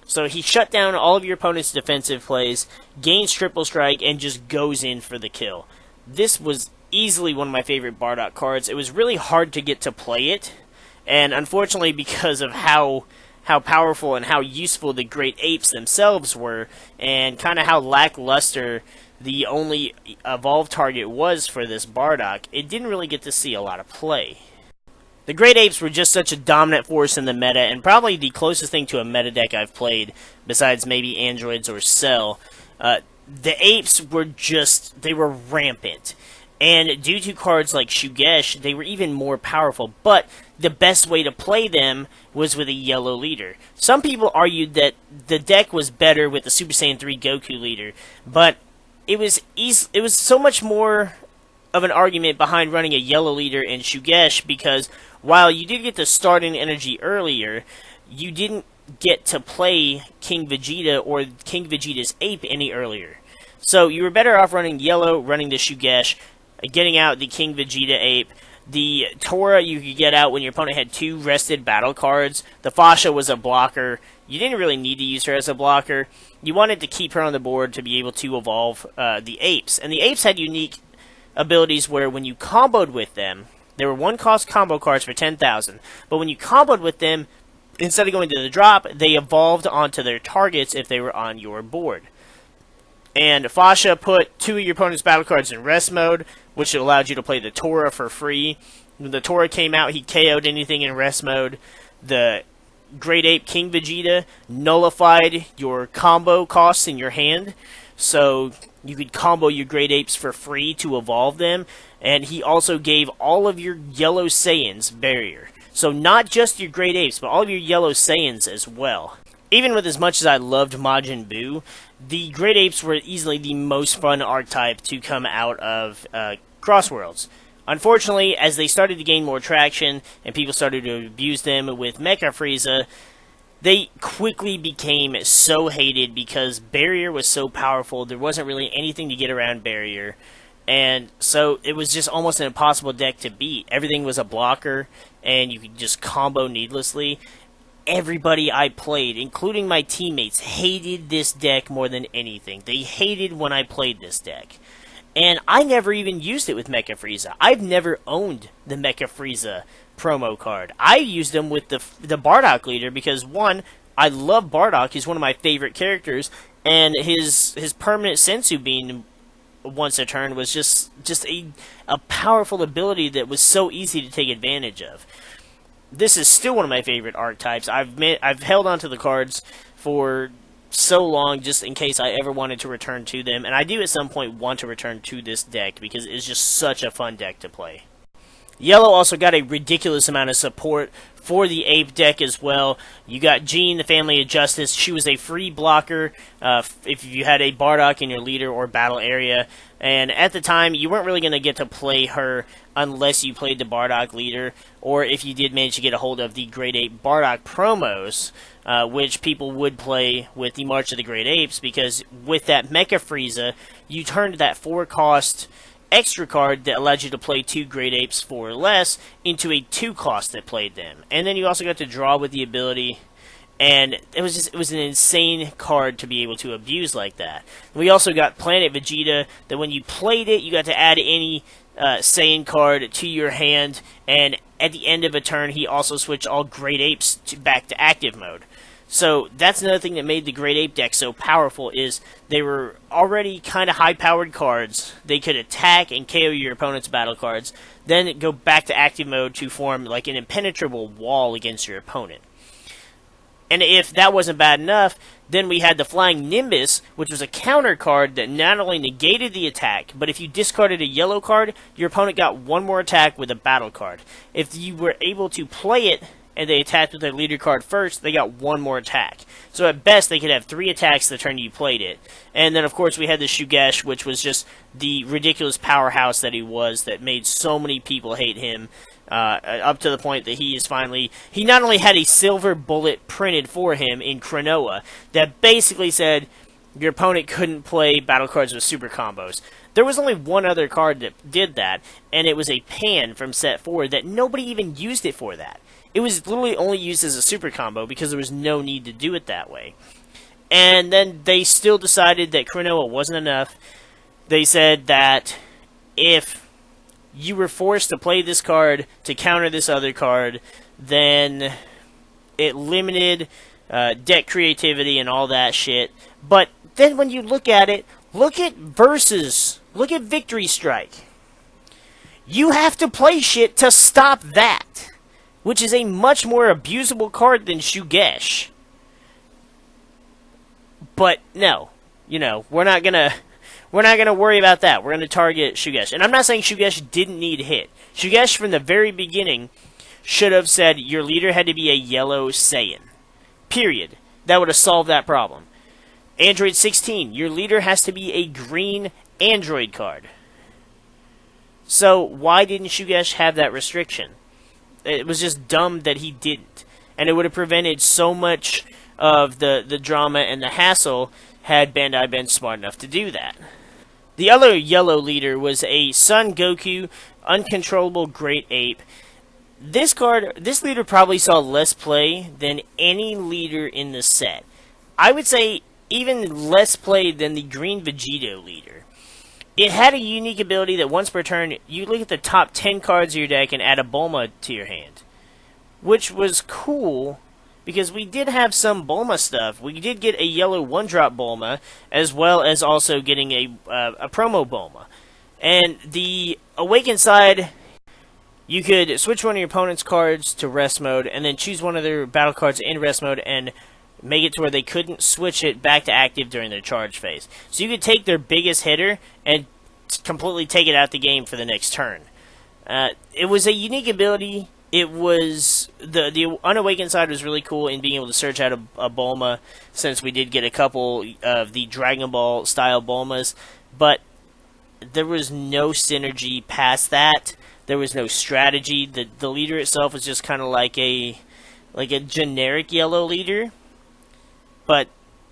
So he shut down all of your opponent's defensive plays, gains triple strike, and just goes in for the kill. This was easily one of my favorite Bardock cards. It was really hard to get to play it, and unfortunately, because of how powerful and how useful the Great Apes themselves were, and kind of how lackluster the only evolved target was for this Bardock, it didn't really get to see a lot of play. The Great Apes were just such a dominant force in the meta, and probably the closest thing to a meta deck I've played, besides maybe Androids or Cell. The Apes were they were rampant. And due to cards like Shugesh, they were even more powerful, but the best way to play them was with a yellow leader. Some people argued that the deck was better with the Super Saiyan 3 Goku leader, but it was so much more of an argument behind running a yellow leader in Shugesh, because while you did get to start in energy earlier, you didn't get to play King Vegeta or King Vegeta's ape any earlier. So you were better off running yellow, running the Shugesh, getting out the King Vegeta ape. The Tora you could get out when your opponent had 2 rested battle cards. The Fasha was a blocker. You didn't really need to use her as a blocker. You wanted to keep her on the board to be able to evolve the apes. And the apes had unique abilities where when you comboed with them, there were 1-cost combo cards for 10,000. But when you comboed with them, instead of going to the drop, they evolved onto their targets if they were on your board. And Fasha put 2 of your opponent's battle cards in rest mode, which allowed you to play the Tora for free. When the Tora came out, he KO'd anything in rest mode. The Great Ape King Vegeta nullified your combo costs in your hand, so you could combo your Great Apes for free to evolve them. And he also gave all of your Yellow Saiyans barrier. So not just your Great Apes, but all of your Yellow Saiyans as well. Even with as much as I loved Majin Buu, the Great Apes were easily the most fun archetype to come out of Crossworlds. Unfortunately, as they started to gain more traction and people started to abuse them with Mecha Frieza, they quickly became so hated because Barrier was so powerful. There wasn't really anything to get around Barrier. And so it was just almost an impossible deck to beat. Everything was a blocker, and you could just combo needlessly. Everybody I played, including my teammates, hated this deck more than anything. They hated when I played this deck. And I never even used it with Mecha Frieza. I've never owned the Mecha Frieza promo card. I used them with the Bardock leader because, one, I love Bardock. He's one of my favorite characters. And his permanent Sensu Bean once a turn was just a powerful ability that was so easy to take advantage of. This is still one of my favorite archetypes. I've held onto the cards for so long just in case I ever wanted to return to them, and I do at some point want to return to this deck because it's just such a fun deck to play. Yellow also got a ridiculous amount of support for the Ape deck as well. You got Jean, the Family of Justice. She was a free blocker if you had a Bardock in your leader or battle area. And at the time, you weren't really going to get to play her unless you played the Bardock leader, or if you did manage to get a hold of the Great Ape Bardock promos, which people would play with the March of the Great Apes, because with that Mecha Frieza, you turned that 4-cost extra card that allowed you to play 2 Great Apes for less into a 2-cost that played them. And then you also got to draw with the ability, and it was an insane card to be able to abuse like that. We also got Planet Vegeta, that when you played it, you got to add any Saiyan card to your hand, and at the end of a turn, he also switched all Great Apes back to active mode. So that's another thing that made the Great Ape deck so powerful, is they were already kind of high-powered cards. They could attack and KO your opponent's battle cards, then go back to active mode to form like an impenetrable wall against your opponent. And if that wasn't bad enough, then we had the Flying Nimbus, which was a counter card that not only negated the attack, but if you discarded a yellow card, your opponent got one more attack with a battle card. If you were able to play it, and they attacked with their leader card first, they got one more attack. So at best, they could have 3 attacks the turn you played it. And then, of course, we had the Shugesh, which was just the ridiculous powerhouse that he was that made so many people hate him, up to the point that he not only had a silver bullet printed for him in Cronoa that basically said your opponent couldn't play battle cards with super combos. There was only one other card that did that, and it was a Pan from set 4 that nobody even used it for that. It was literally only used as a super combo because there was no need to do it that way. And then they still decided that Cronoa wasn't enough. They said that if you were forced to play this card to counter this other card, then it limited deck creativity and all that shit. But then when you look at it, look at Versus, look at Victory Strike. You have to play shit to stop that, which is a much more abusable card than Shugesh. But no, we're not gonna worry about that. We're gonna target Shugesh. And I'm not saying Shugesh didn't need hit. Shugesh from the very beginning should have said your leader had to be a yellow Saiyan. Period. That would have solved that problem. Android 16, your leader has to be a green Android card. So why didn't Shugesh have that restriction? It was just dumb that he didn't. And it would have prevented so much of the drama and the hassle had Bandai been smart enough to do that. The other yellow leader was a Son Goku, Uncontrollable Great Ape. This leader probably saw less play than any leader in the set. I would say even less play than the Green Vegito leader. It had a unique ability that once per turn, you look at the top 10 cards of your deck and add a Bulma to your hand. Which was cool, because we did have some Bulma stuff. We did get a yellow 1-drop Bulma, as well as also getting a promo Bulma. And the Awakened side, you could switch one of your opponent's cards to rest mode, and then choose one of their battle cards in rest mode, and make it to where they couldn't switch it back to active during their charge phase. So you could take their biggest hitter and completely take it out the game for the next turn. It was a unique ability it was the Unawakened side was really cool in being able to search out a Bulma, since we did get a couple of the Dragon Ball style Bulmas, but there was no synergy past that. There was no strategy. The leader itself was just kind of like a generic yellow leader, but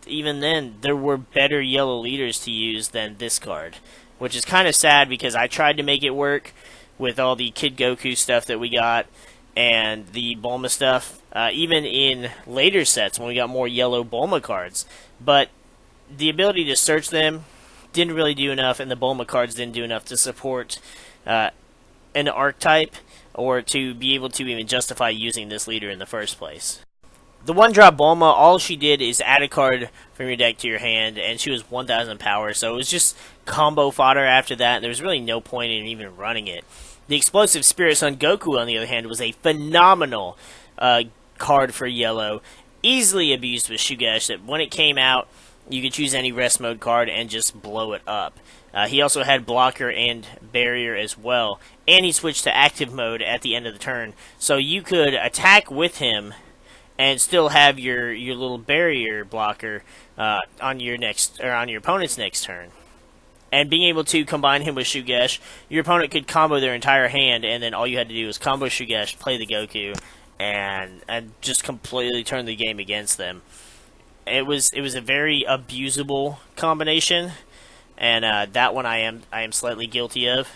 even then, there were better yellow leaders to use than this card, which is kind of sad because I tried to make it work with all the Kid Goku stuff that we got and the Bulma stuff, even in later sets when we got more yellow Bulma cards. But the ability to search them didn't really do enough, and the Bulma cards didn't do enough to support an archetype or to be able to even justify using this leader in the first place. The one-drop Bulma, all she did is add a card from your deck to your hand, and she was 1,000 power, so it was just combo fodder after that, and there was really no point in even running it. The Explosive Spirit Son Goku, on the other hand, was a phenomenal card for yellow, easily abused with Shugesh, that when it came out, you could choose any rest mode card and just blow it up. He also had blocker and barrier as well, and he switched to active mode at the end of the turn, so you could attack with him and still have your little barrier blocker on your opponent's next turn. And being able to combine him with Shugesh, your opponent could combo their entire hand, and then all you had to do was combo Shugesh, play the Goku, and just completely turn the game against them. It was a very abusable combination, and that one I am slightly guilty of.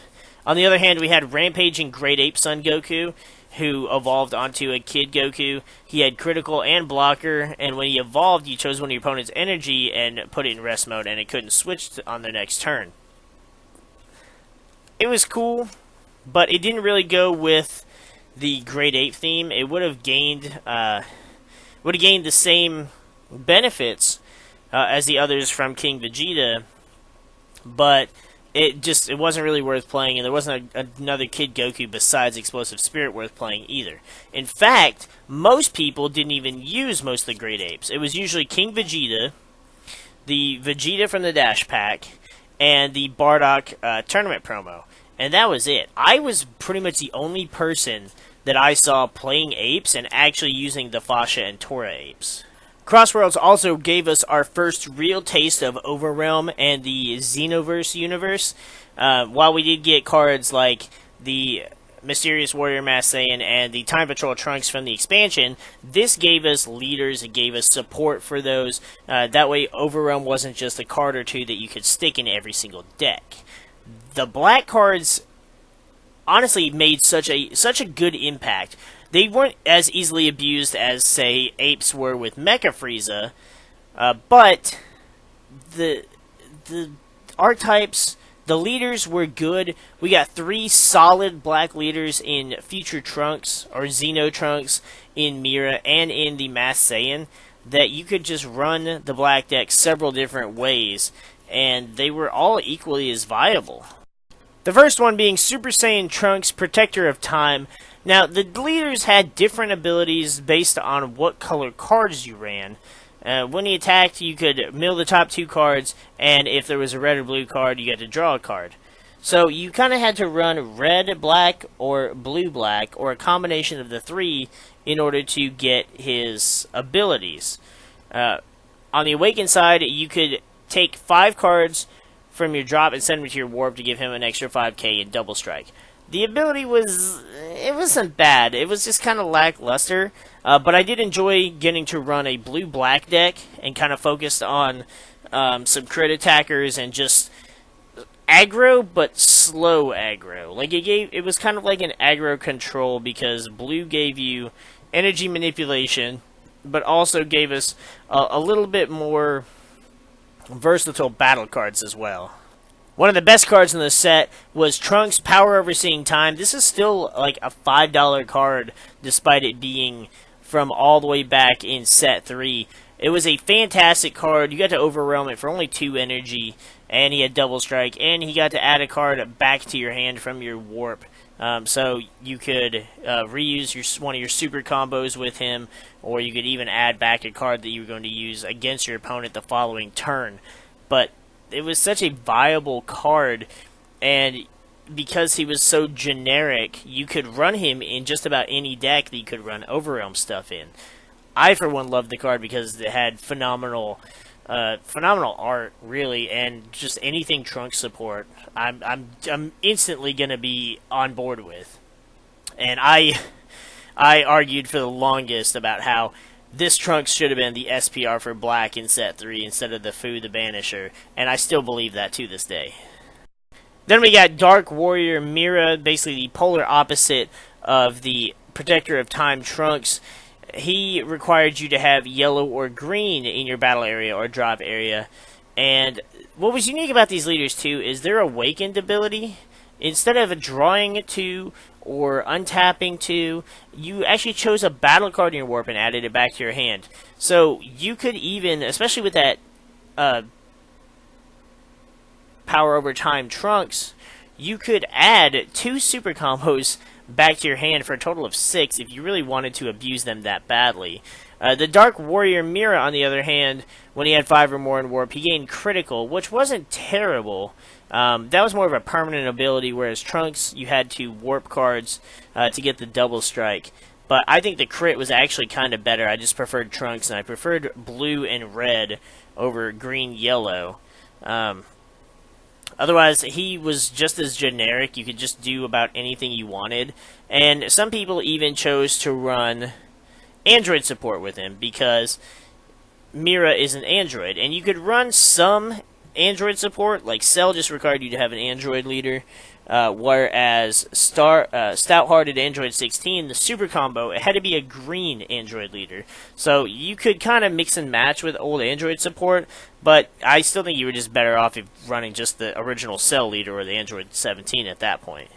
On the other hand, we had Rampaging Great Ape Son Goku, who evolved onto a Kid Goku. He had critical and blocker, and when he evolved, you chose one of your opponent's energy and put it in rest mode, and it couldn't switch on the next turn. It was cool, but it didn't really go with the Great Ape theme. It would have gained the same benefits as the others from King Vegeta, but it wasn't really worth playing, and there wasn't another Kid Goku besides Explosive Spirit worth playing either. In fact, most people didn't even use most of the Great Apes. It was usually King Vegeta, the Vegeta from the Dash Pack, and the Bardock tournament promo. And that was it. I was pretty much the only person that I saw playing apes and actually using the Fascia and Tora apes. Crossworlds also gave us our first real taste of Overrealm and the Xenoverse universe. While we did get cards like the Mysterious Warrior Masked Saiyan and the Time Patrol Trunks from the expansion, this gave us leaders, it gave us support for those. That way Overrealm wasn't just a card or two that you could stick in every single deck. The black cards honestly made such a good impact. They weren't as easily abused as, say, apes were with Mecha Frieza, but the archetypes, the leaders were good. We got 3 solid black leaders in Future Trunks, or Xeno Trunks, in Mira, and in the Masked Saiyan, that you could just run the black deck several different ways, and they were all equally as viable. The first one being Super Saiyan Trunks, Protector of Time. Now, the leaders had different abilities based on what color cards you ran. When he attacked, you could mill the top 2 cards, and if there was a red or blue card, you got to draw a card. So you kind of had to run red-black or blue-black, or a combination of the 3, in order to get his abilities. On the Awakened side, you could take 5 cards from your drop and send them to your warp to give him an extra 5k in Double Strike. The ability wasn't bad. It was just kind of lackluster, but I did enjoy getting to run a blue-black deck and kind of focused on some crit attackers and just aggro, but slow aggro. Like it was kind of like an aggro control, because blue gave you energy manipulation, but also gave us a little bit more versatile battle cards as well. One of the best cards in the set was Trunks Power Overseeing Time. This is still like a $5 card, despite it being from all the way back in set 3. It was a fantastic card. You got to Overwhelm it for only 2 energy, and he had Double Strike, and he got to add a card back to your hand from your warp. So you could reuse one of your super combos with him, or you could even add back a card that you were going to use against your opponent the following turn. But it was such a viable card, and because he was so generic, you could run him in just about any deck that you could run Overrealm stuff in. I, for one, loved the card because it had phenomenal art, really, and just anything Trunks support, I'm instantly gonna be on board with. And I argued for the longest about how this Trunks should have been the SPR for Black in Set 3 instead of the Fu the Banisher, and I still believe that to this day. Then we got Dark Warrior Mira, basically the polar opposite of the Protector of Time Trunks. He required you to have yellow or green in your battle area or drop area. And what was unique about these leaders, too, is their Awakened ability. Instead of drawing 2 or untapping 2, you actually chose a battle card in your warp and added it back to your hand. So you could even, especially with that Power Over Time Trunks, you could add 2 super combos back to your hand for a total of 6 if you really wanted to abuse them that badly. The Dark Warrior Mira, on the other hand, when he had 5 or more in warp, he gained critical, which wasn't terrible. That was more of a permanent ability, whereas Trunks, you had to warp cards to get the double strike. But I think the crit was actually kind of better. I just preferred Trunks, and I preferred blue and red over green-yellow. Otherwise, he was just as generic. You could just do about anything you wanted. And some people even chose to run Android support with him because Mira is an Android. And you could run some Android support, like Cell just required you to have an Android leader. Whereas Stout-Hearted Android 16, the super combo, it had to be a green Android leader. So you could kind of mix and match with old Android support, but I still think you were just better off if running just the original Cell leader or the Android 17 at that point.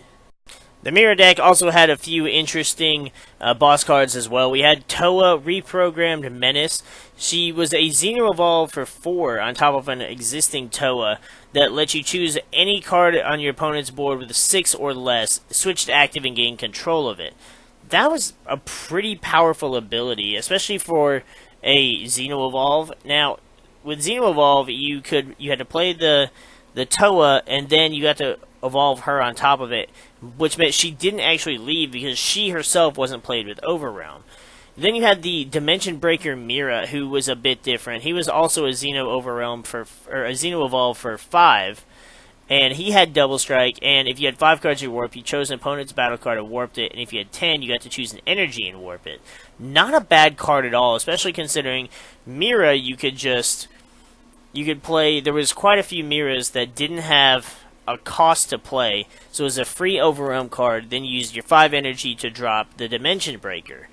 The Mirror deck also had a few interesting boss cards as well. We had Toa Reprogrammed Menace. She was a Xeno Evolve for 4 on top of an existing Toa that lets you choose any card on your opponent's board with a 6 or less, switch to active and gain control of it. That was a pretty powerful ability, especially for a Xeno Evolve. Now, with Xeno Evolve, you had to play the Toa, and then you got to evolve her on top of it, which meant she didn't actually leave because she herself wasn't played with Overrealm. Then you had the Dimension Breaker Mira, who was a bit different. He was also a Xeno Evolve for 5, and he had Double Strike. And if you had 5 cards you warp, you chose an opponent's battle card and warped it. And if you had 10, you got to choose an energy and warp it. Not a bad card at all, especially considering Mira. You could play. There was quite a few Miras that didn't have a cost to play, so it was a free Overrealm card. Then you used your 5 energy to drop the Dimension Breaker.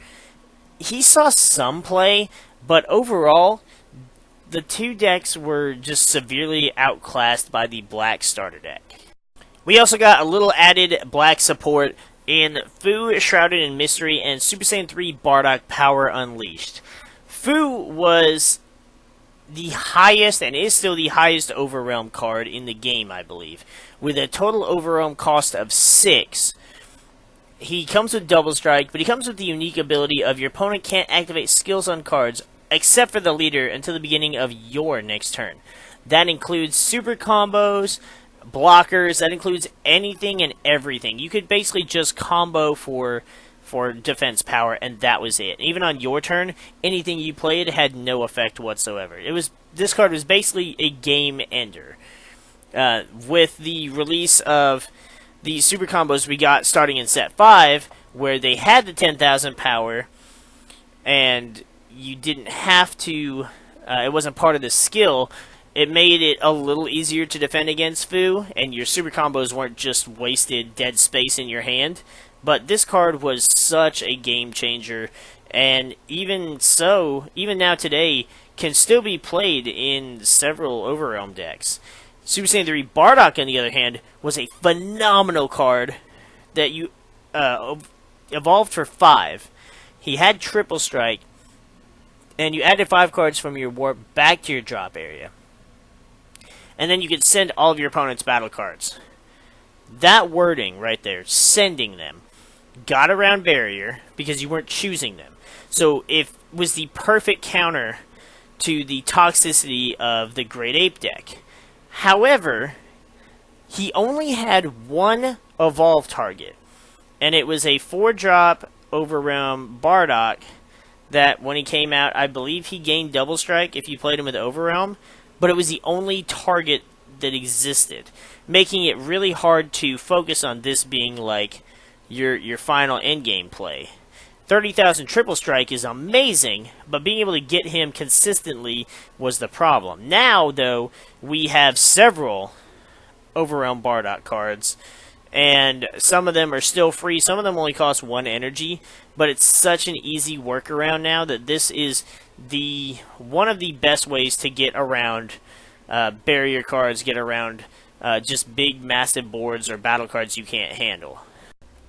He saw some play, but overall, the 2 decks were just severely outclassed by the Black starter deck. We also got a little added Black support in Fu Shrouded in Mystery and Super Saiyan 3 Bardock Power Unleashed. Fu was the highest, and is still the highest Overrealm card in the game, I believe, with a total Overrealm cost of 6. He comes with Double Strike, but he comes with the unique ability of your opponent can't activate skills on cards, except for the leader, until the beginning of your next turn. That includes super combos, blockers, that includes anything and everything. You could basically just combo for defense power, and that was it. Even on your turn, anything you played had no effect whatsoever. This card was basically a game ender. With the release of the super combos we got starting in set 5, where they had the 10,000 power, and you didn't have to, it wasn't part of the skill, it made it a little easier to defend against Fu, and your super combos weren't just wasted dead space in your hand. But this card was such a game changer, and even so, even now today, can still be played in several Overrealm decks. Super Saiyan 3 Bardock, on the other hand, was a phenomenal card that you evolved for 5. He had Triple Strike, and you added 5 cards from your warp back to your drop area. And then you could send all of your opponent's battle cards. That wording right there, sending them, got around barrier because you weren't choosing them. So it was the perfect counter to the toxicity of the Great Ape deck. However, he only had one evolve target, and it was a 4-drop Overrealm Bardock that when he came out, I believe he gained Double Strike if you played him with Overrealm, but it was the only target that existed, making it really hard to focus on this being like your final endgame play. 30,000 Triple Strike is amazing, but being able to get him consistently was the problem. Now, though, we have several Overrealm Bardock cards, and some of them are still free. Some of them only cost 1 energy, but it's such an easy workaround now that this is one of the best ways to get around barrier cards, get around just big, massive boards or battle cards you can't handle.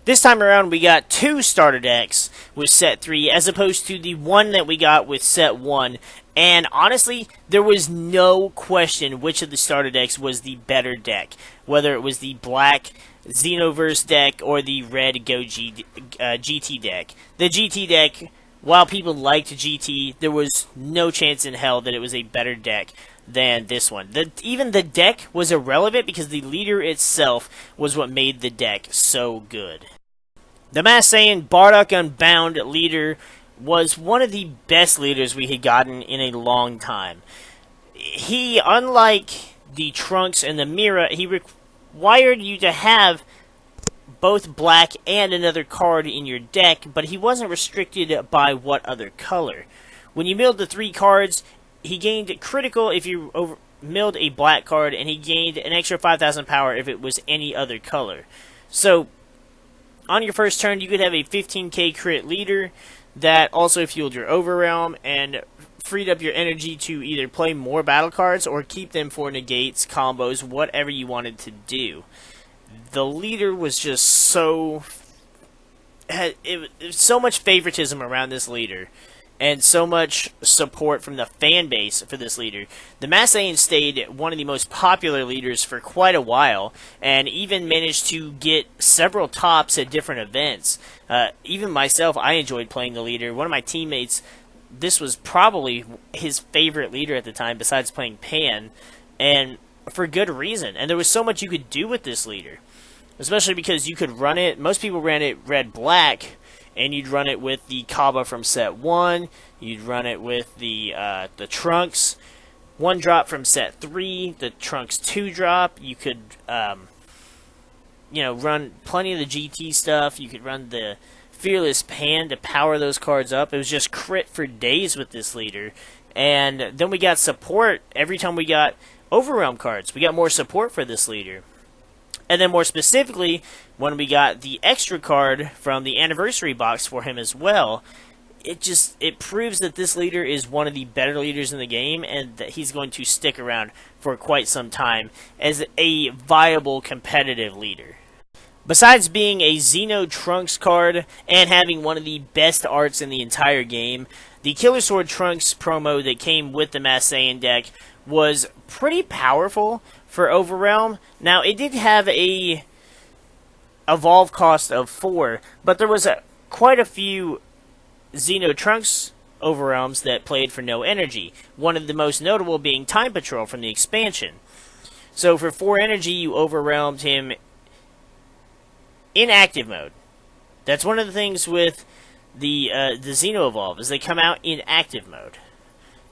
This time around, we got 2 starter decks with set 3, as opposed to the one that we got with set 1. And honestly, there was no question which of the starter decks was the better deck, whether it was the black Xenoverse deck or the red GT deck. The GT deck, while people liked GT, there was no chance in hell that it was a better deck than this one. Even the deck was irrelevant because the leader itself was what made the deck so good. The Master Saiyan Bardock Unbound leader was one of the best leaders we had gotten in a long time. He, unlike the Trunks and the Mira, he required you to have both black and another card in your deck, but he wasn't restricted by what other color. When you milled the 3 cards, he gained critical if you milled a black card, and he gained an extra 5,000 power if it was any other color. So, on your first turn, you could have a 15k crit leader that also fueled your Overrealm and freed up your energy to either play more battle cards or keep them for negates, combos, whatever you wanted to do. The leader was just so much favoritism around this leader, and so much support from the fan base for this leader. The Master Saiyan stayed one of the most popular leaders for quite a while, and even managed to get several tops at different events. Even myself, I enjoyed playing the leader. One of my teammates, this was probably his favorite leader at the time, besides playing Pan, and for good reason. And there was so much you could do with this leader, especially because you could run it. Most people ran it red-black, and you'd run it with the Kaba from set 1, you'd run it with the Trunks 1-drop from set 3, the Trunks 2-drop, you could run plenty of the GT stuff, you could run the Fearless Pan to power those cards up. It was just crit for days with this leader. And then we got support every time we got Overrealm cards. We got more support for this leader. And then more specifically, when we got the extra card from the anniversary box for him as well, it proves that this leader is one of the better leaders in the game, and that he's going to stick around for quite some time as a viable competitive leader. Besides being a Xeno Trunks card and having one of the best arts in the entire game, the Killer Sword Trunks promo that came with the Master Saiyan deck was pretty powerful for Overrealm. Now, it did have a evolve cost of 4, but there was quite a few Xeno Trunks Overrealms that played for no energy. One of the most notable being Time Patrol from the expansion. So for 4 energy, you Overrealmed him in active mode. That's one of the things with the Xeno Evolve, is they come out in active mode.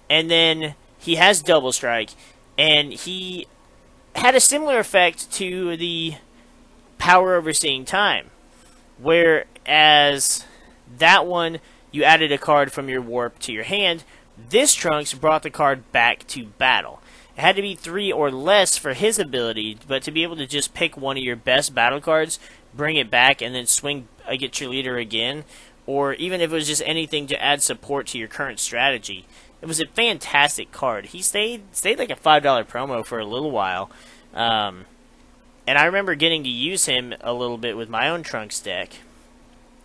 And then he has Double Strike, and he had a similar effect to the Power Overseeing Time, whereas that one, you added a card from your warp to your hand. This Trunks brought the card back to battle. It had to be 3 or less for his ability, but to be able to just pick one of your best battle cards, bring it back, and then get your leader again, or even if it was just anything to add support to your current strategy. It was a fantastic card. He stayed like a $5 promo for a little while, and I remember getting to use him a little bit with my own Trunks deck,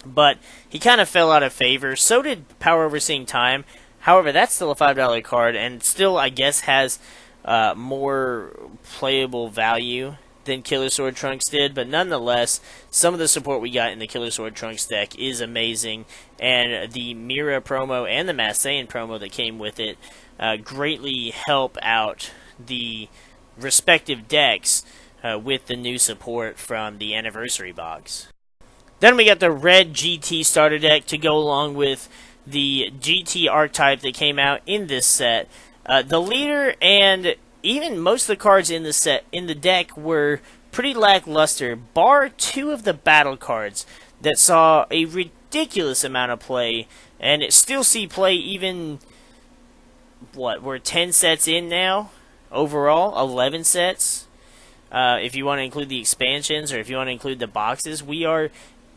but he kind of fell out of favor. So did Power Overseeing Time. However, that's still a $5 card, and still, I guess, has more playable value than Killer Sword Trunks did, but nonetheless, some of the support we got in the Killer Sword Trunks deck is amazing, and the Mira promo and the Master Saiyan promo that came with it greatly help out the respective decks with the new support from the anniversary box. Then we got the red GT starter deck to go along with the GT archetype that came out in this set. The leader and even most of the cards in the deck were pretty lackluster, bar 2 of the battle cards that saw a ridiculous amount of play, and it still see play even, we're 10 sets in now? Overall, 11 sets? If you want to include the expansions, or if you want to include the boxes, we are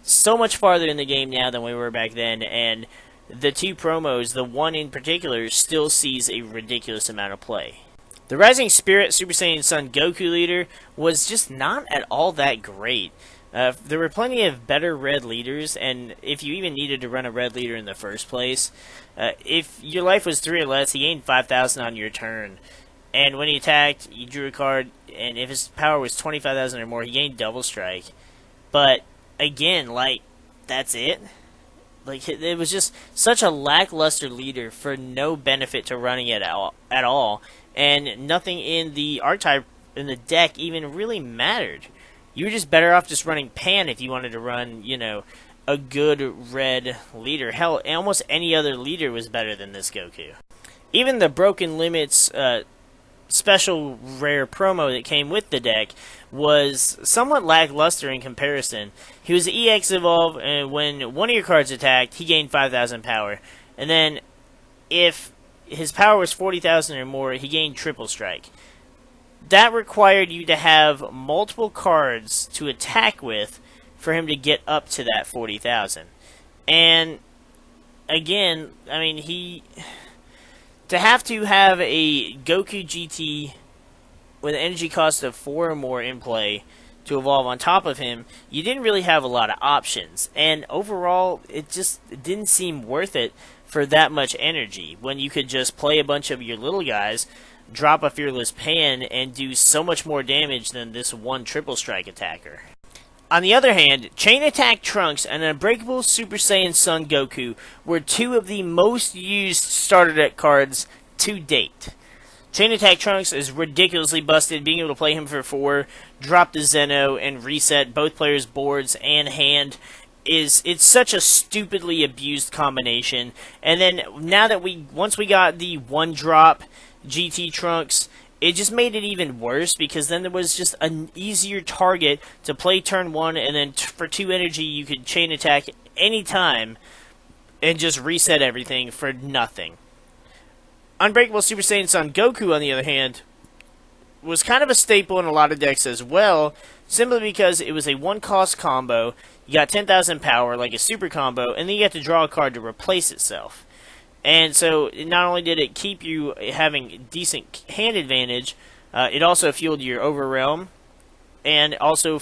so much farther in the game now than we were back then, and the 2 promos, the one in particular, still sees a ridiculous amount of play. The Rising Spirit Super Saiyan Son Goku leader was just not at all that great. There were plenty of better red leaders, and if you even needed to run a red leader in the first place, if your life was 3 or less, he gained 5,000 on your turn. And when he attacked, you drew a card, and if his power was 25,000 or more, he gained double strike. But again, that's it. It was just such a lackluster leader for no benefit to running it at all, and nothing in the archetype in the deck even really mattered. You were just better off just running Pan if you wanted to run, a good red leader. Hell, almost any other leader was better than this Goku. Even the Broken Limits special rare promo that came with the deck was somewhat lackluster in comparison. He was EX Evolve, and when one of your cards attacked, he gained 5,000 power. And then, if his power was 40,000 or more, he gained Triple Strike. That required you to have multiple cards to attack with for him to get up to that 40,000. And, again, to have a Goku GT with an energy cost of 4 or more in play to evolve on top of him, you didn't really have a lot of options. And overall, it didn't seem worth it for that much energy, when you could just play a bunch of your little guys, drop a Fearless Pan, and do so much more damage than this one Triple Strike attacker. On the other hand, Chain Attack Trunks and Unbreakable Super Saiyan Son Goku were 2 of the most used starter deck cards to date. Chain Attack Trunks is ridiculously busted, being able to play him for 4, drop the Zeno, and reset both players' boards and hand. It's such a stupidly abused combination. And then, once we got the 1-drop GT Trunks, it just made it even worse, because then there was just an easier target to play turn 1, and then for 2 energy you could chain attack anytime and just reset everything for nothing. Unbreakable Super Saiyan Son Goku, on the other hand, was kind of a staple in a lot of decks as well, simply because it was a 1-cost combo. You got 10,000 power, like a super combo, and then you had to draw a card to replace itself. And so, not only did it keep you having decent hand advantage, it also fueled your Overrealm, and also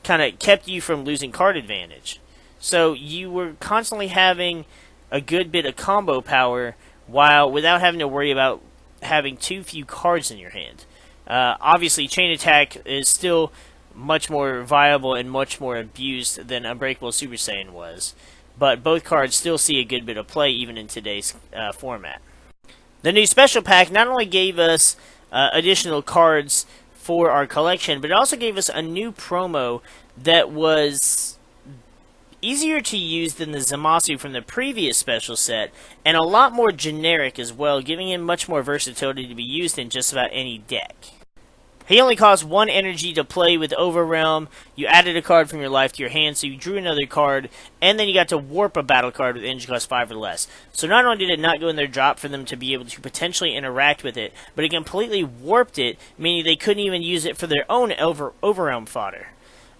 kind of kept you from losing card advantage. So, you were constantly having a good bit of combo power, without having to worry about having too few cards in your hand. Obviously, Chain Attack is still much more viable and much more abused than Unbreakable Super Saiyan was, but both cards still see a good bit of play even in today's format. The new special pack not only gave us additional cards for our collection, but it also gave us a new promo that was easier to use than the Zamasu from the previous special set, and a lot more generic as well, giving him much more versatility to be used in just about any deck. He only cost 1 energy to play with Overrealm. You added a card from your life to your hand, so you drew another card, and then you got to warp a battle card with energy cost 5 or less. So not only did it not go in their drop for them to be able to potentially interact with it, but it completely warped it, meaning they couldn't even use it for their own Overrealm fodder.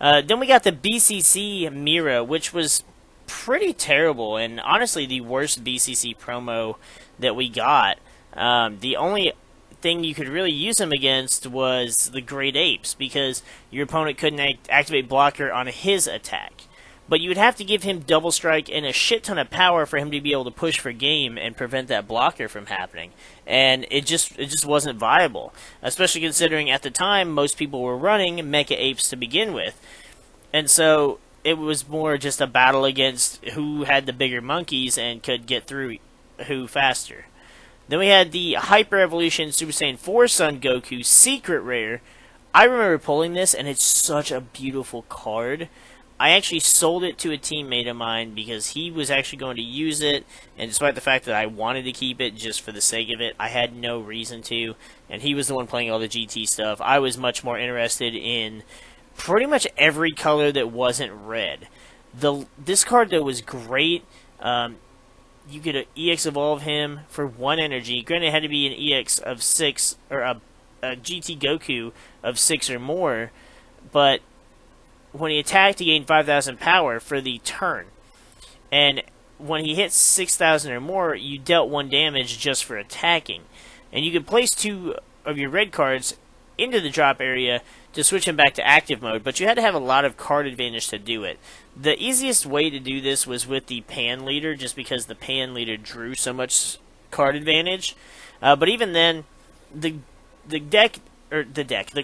Then we got the BCC Mira, which was pretty terrible, and honestly the worst BCC promo that we got. The only thing you could really use him against was the Great Apes, because your opponent couldn't activate blocker on his attack. But you would have to give him double strike and a shit ton of power for him to be able to push for game and prevent that blocker from happening. And it just wasn't viable, especially considering at the time most people were running Mecha Apes to begin with. And so it was more just a battle against who had the bigger monkeys and could get through who faster. Then we had the Hyper Evolution Super Saiyan 4 Son Goku Secret Rare. I remember pulling this, and it's such a beautiful card. I actually sold it to a teammate of mine because he was actually going to use it, and despite the fact that I wanted to keep it just for the sake of it, I had no reason to, and he was the one playing all the GT stuff. I was much more interested in pretty much every color that wasn't red. This card, though, was great. You could EX Evolve him for 1 energy. Granted, it had to be an EX of 6, or a GT Goku of 6 or more, but when he attacked, he gained 5,000 power for the turn. And when he hit 6,000 or more, you dealt 1 damage just for attacking. And you could place 2 of your red cards into the drop area to switch him back to active mode, but you had to have a lot of card advantage to do it. The easiest way to do this was with the Pan Leader, just because the Pan Leader drew so much card advantage. But even then, the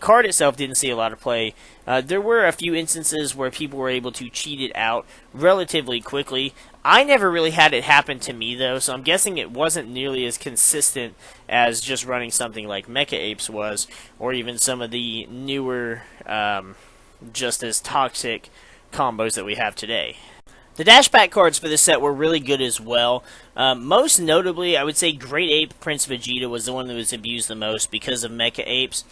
card itself didn't see a lot of play. There were a few instances where people were able to cheat it out relatively quickly. I never really had it happen to me, though, so I'm guessing it wasn't nearly as consistent as just running something like Mecha Apes was, or even some of the newer, just as toxic combos that we have today. The Dashback cards for this set were really good as well. Most notably, I would say Great Ape Prince Vegeta was the one that was abused the most because of Mecha Apes.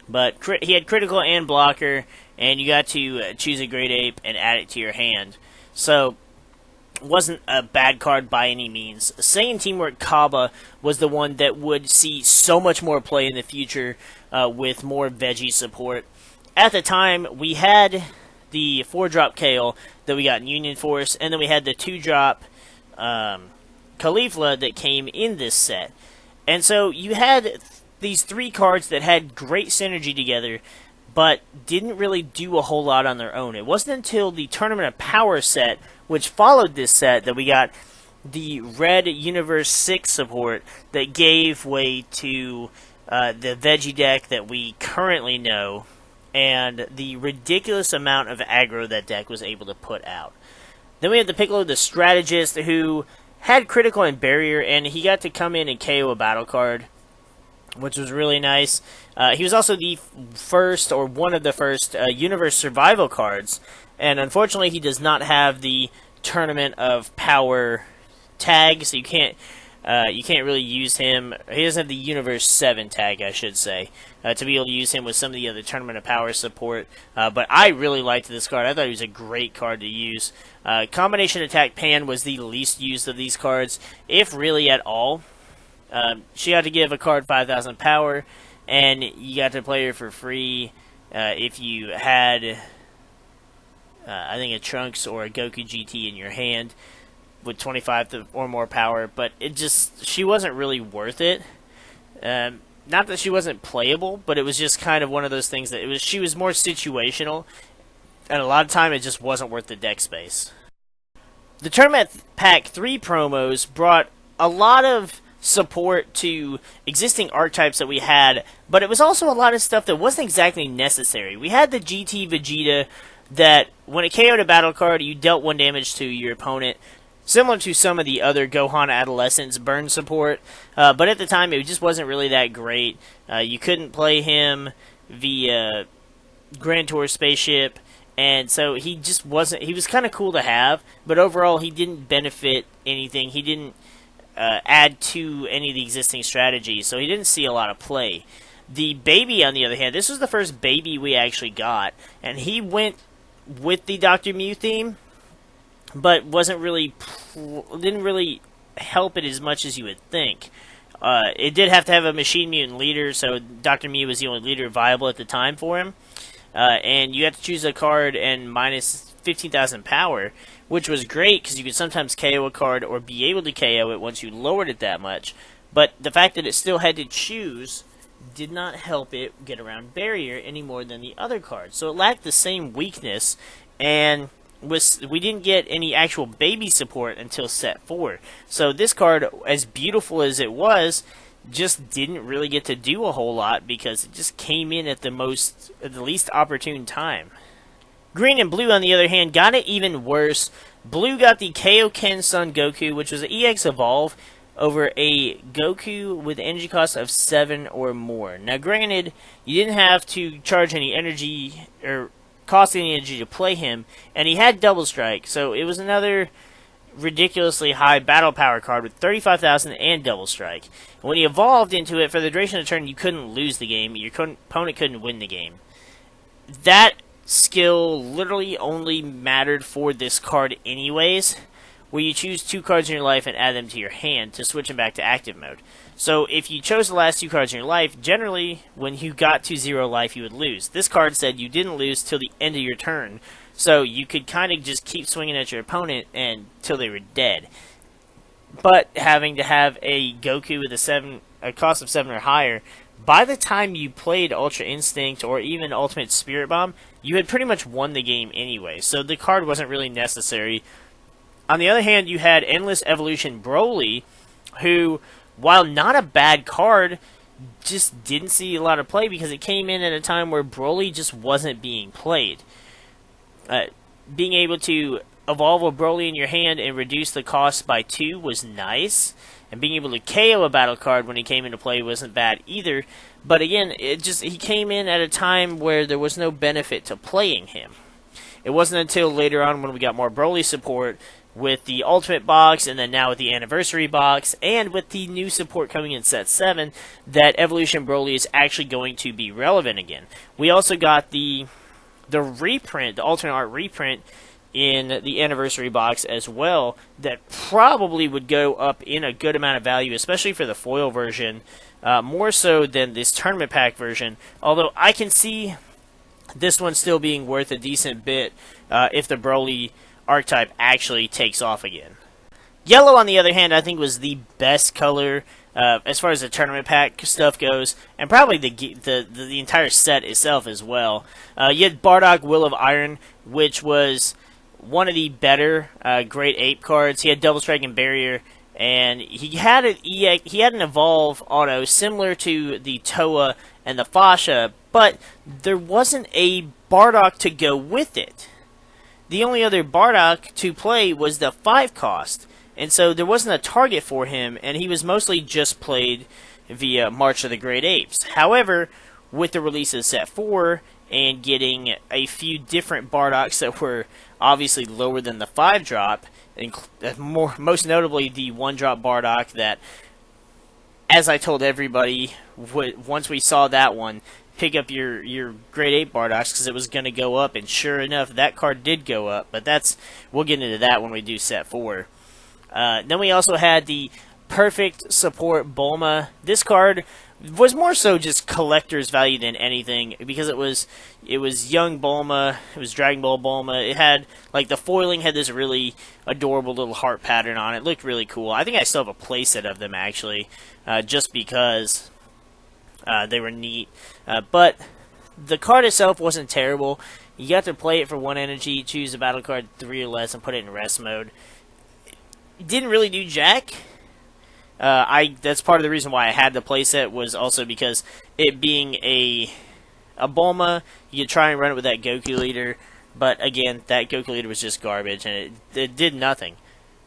But he had critical and blocker, and you got to choose a Great Ape and add it to your hand. So, it wasn't a bad card by any means. Saiyan Teamwork Kaba was the one that would see so much more play in the future with more Veggie support. At the time, we had the 4-drop Kale that we got in Union Force, and then we had the 2-drop Caulifla that came in this set. And so you had these 3 cards that had great synergy together, but didn't really do a whole lot on their own. It wasn't until the Tournament of Power set, which followed this set, that we got the Red Universe 6 support that gave way to the Veggie deck that we currently know, and the ridiculous amount of aggro that deck was able to put out. Then we had the Piccolo the Strategist, who had critical and barrier, and he got to come in and KO a battle card, which was really nice. He was also the first, or one of the first, Universe Survival cards, and unfortunately he does not have the Tournament of Power tag, so you can't really use him. He doesn't have the Universe 7 tag, I should say, to be able to use him with some of the other Tournament of Power support. But I really liked this card. I thought he was a great card to use. Combination Attack Pan was the least used of these cards, if really at all. She had to give a card 5,000 power, and you got to play her for free if you had, I think, a Trunks or a Goku GT in your hand with 25 or more power, but she wasn't really worth it. Not that she wasn't playable, but it was just kind of one of those things that she was more situational, and a lot of time it just wasn't worth the deck space. The Tournament Pack 3 promos brought a lot of support to existing archetypes that we had, but it was also a lot of stuff that wasn't exactly necessary. We had the GT Vegeta that, when it KO'd a battle card, you dealt 1 damage to your opponent, similar to some of the other Gohan Adolescence burn support, but at the time it just wasn't really that great. You couldn't play him via Grand Tour Spaceship, and so he just wasn't. He was kind of cool to have, but overall he didn't benefit anything. He didn't add to any of the existing strategies, so he didn't see a lot of play. The Baby, on the other hand, this was the first Baby we actually got, and he went with the Dr. Mew theme, but didn't really help it as much as you would think. It did have to have a Machine Mutant leader, so Dr. Mew was the only leader viable at the time for him. And you had to choose a card and minus 15,000 power, which was great because you could sometimes KO a card or be able to KO it once you lowered it that much. But the fact that it still had to choose did not help it get around barrier any more than the other cards. So it lacked the same weakness, and we didn't get any actual Baby support until set 4. So this card, as beautiful as it was, just didn't really get to do a whole lot because it just came in at the least opportune time. Green and Blue, on the other hand, got it even worse. Blue got the Kaioken Son Goku, which was an EX Evolve. over a Goku with energy cost of 7 or more. Now granted, you didn't have to charge any energy or cost any energy to play him, and he had Double Strike, so it was another ridiculously high battle power card with 35,000 and Double Strike. And when he evolved into it, for the duration of the turn, you couldn't lose the game. Your opponent couldn't win the game. That skill literally only mattered for this card anyways, where you choose 2 cards in your life and add them to your hand to switch them back to active mode. So if you chose the last 2 cards in your life, generally when you got to 0 life you would lose. This card said you didn't lose till the end of your turn, so you could kind of just keep swinging at your opponent until they were dead. But having to have a Goku with a cost of 7 or higher, by the time you played Ultra Instinct or even Ultimate Spirit Bomb, you had pretty much won the game anyway, so the card wasn't really necessary. On the other hand, you had Endless Evolution Broly, who, while not a bad card, just didn't see a lot of play because it came in at a time where Broly just wasn't being played. Being able to evolve a Broly in your hand and reduce the cost by 2 was nice, and being able to KO a battle card when he came into play wasn't bad either. But again, he came in at a time where there was no benefit to playing him. It wasn't until later on when we got more Broly support with the Ultimate box, and then now with the Anniversary box, and with the new support coming in Set 7, that Evolution Broly is actually going to be relevant again. We also got the reprint, the alternate art reprint, in the Anniversary box as well, that probably would go up in a good amount of value, especially for the foil version, more so than this tournament pack version, although I can see this one still being worth a decent bit if the Broly archetype actually takes off again. Yellow, on the other hand, I think was the best color as far as the tournament pack stuff goes, and probably the entire set itself as well. You had Bardock, Will of Iron, which was one of the better Great Ape cards. He had Double Strike and Barrier, and he had an Evolve auto similar to the Toei and the Fasha, but there wasn't a Bardock to go with it. The only other Bardock to play was the 5 cost, and so there wasn't a target for him, and he was mostly just played via March of the Great Apes. However, with the release of Set 4, and getting a few different Bardocks that were obviously lower than the 5-drop, most notably the 1-drop Bardock that, as I told everybody, once we saw that one, pick up your Great Ape Bardocks because it was going to go up, and sure enough, that card did go up, but we'll get into that when we do Set 4. Then we also had the Perfect Support Bulma. This card was more so just collector's value than anything, because it was young Bulma, it was Dragon Ball Bulma. It had, like, the foiling had this really adorable little heart pattern on it. It looked really cool. I think I still have a playset of them, actually, just because they were neat. But the card itself wasn't terrible. You got to play it for 1 energy, choose a battle card 3 or less, and put it in rest mode. It didn't really do jack. That's part of the reason why I had the playset, was also because it being a Bulma, you could try and run it with that Goku leader, but again, that Goku leader was just garbage, and it did nothing.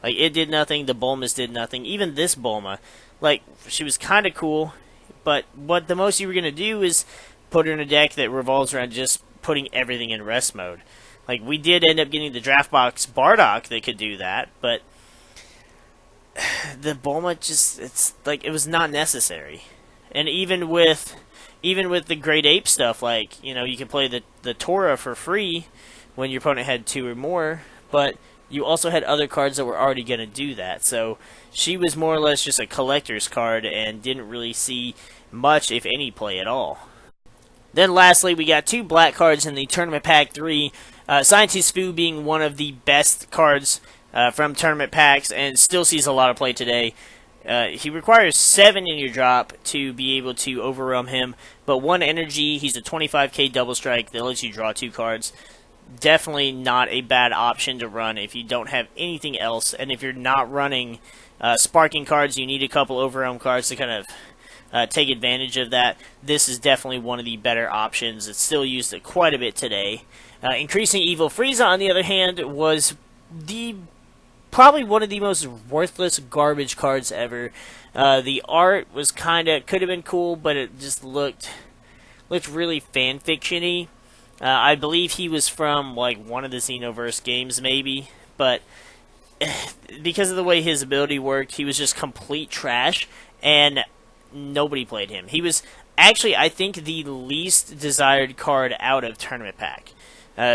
Like, it did nothing, the Bulmas did nothing, even this Bulma, like, she was kind of cool, but what the most you were going to do is put her in a deck that revolves around just putting everything in rest mode. Like, we did end up getting the Draft Box Bardock that could do that, but the Bulma just, it was not necessary. And even with the Great Ape stuff, like, you could play the Tora for free when your opponent had 2 or more, but you also had other cards that were already going to do that. So she was more or less just a collector's card and didn't really see much, if any, play at all. Then lastly, we got 2 black cards in the Tournament Pack 3. Scientist Fu being one of the best cards from tournament packs, and still sees a lot of play today. He requires 7 in your drop to be able to overwhelm him, but 1 energy, he's a 25k double strike that lets you draw 2 cards. Definitely not a bad option to run if you don't have anything else, and if you're not running sparking cards, you need a couple overwhelm cards to kind of take advantage of that. This is definitely one of the better options. It's still used quite a bit today. Increasing Evil Frieza, on the other hand, was the probably one of the most worthless garbage cards ever. The art was could have been cool, but it just looked really fan fiction-y. I believe he was from like one of the Xenoverse games, maybe, but because of the way his ability worked, he was just complete trash, and nobody played him. He was actually, I think, the least desired card out of Tournament Pack,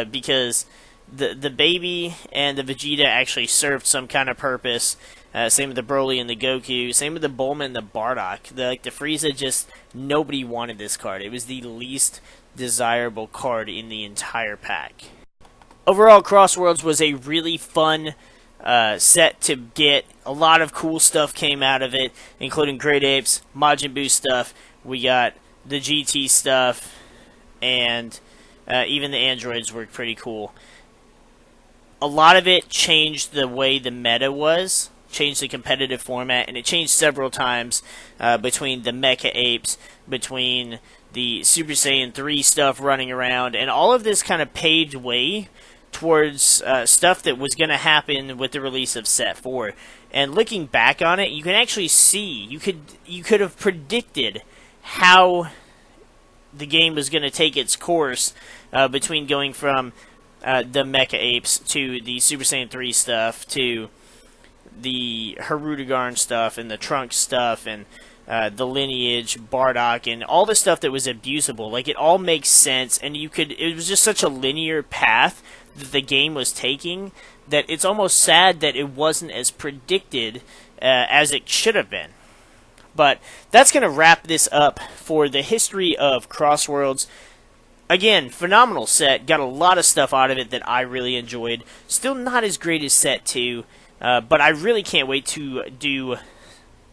because the baby and the Vegeta actually served some kind of purpose. Same with the Broly and the Goku. Same with the Bulma and the Bardock. The Frieza, just nobody wanted this card. It was the least desirable card in the entire pack. Overall, Cross Worlds was a really fun set to get. A lot of cool stuff came out of it, including Great Apes, Majin Buu stuff. We got the GT stuff, and even the androids were pretty cool. A lot of it changed the way the meta was, changed the competitive format, and it changed several times between the Mecha Apes, between the Super Saiyan 3 stuff running around, and all of this kind of paved way towards stuff that was going to happen with the release of Set 4. And looking back on it, you can actually see, you could have predicted how the game was going to take its course between going from the Mecha Apes to the Super Saiyan 3 stuff to the Hirudegarn stuff and the Trunks stuff and the lineage, Bardock, and all the stuff that was abusable. Like, it all makes sense, and it was just such a linear path that the game was taking that it's almost sad that it wasn't as predicted as it should have been. But that's going to wrap this up for the history of Cross Worlds. Again, phenomenal set. Got a lot of stuff out of it that I really enjoyed. Still not as great as Set 2, but I really can't wait to do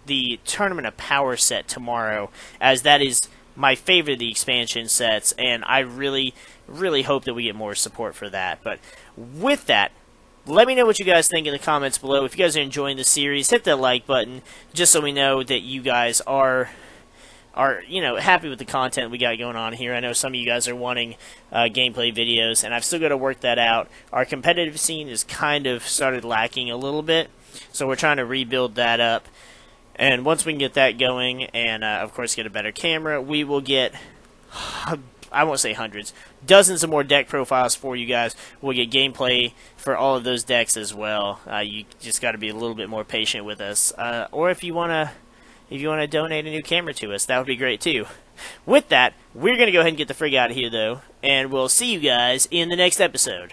the Tournament of Power set tomorrow, as that is my favorite of the expansion sets, and I really, really hope that we get more support for that. But with that, let me know what you guys think in the comments below. If you guys are enjoying the series, hit that like button, just so we know that you guys are happy with the content we got going on here. I know some of you guys are wanting gameplay videos, and I've still got to work that out. Our competitive scene is kind of started lacking a little bit, so we're trying to rebuild that up. And once we can get that going, and of course get a better camera, we will get, I won't say hundreds, dozens of more deck profiles for you guys. We'll get gameplay for all of those decks as well. You just got to be a little bit more patient with us. Or if you want to donate a new camera to us, that would be great too. With that, we're going to go ahead and get the frig out of here though, and we'll see you guys in the next episode.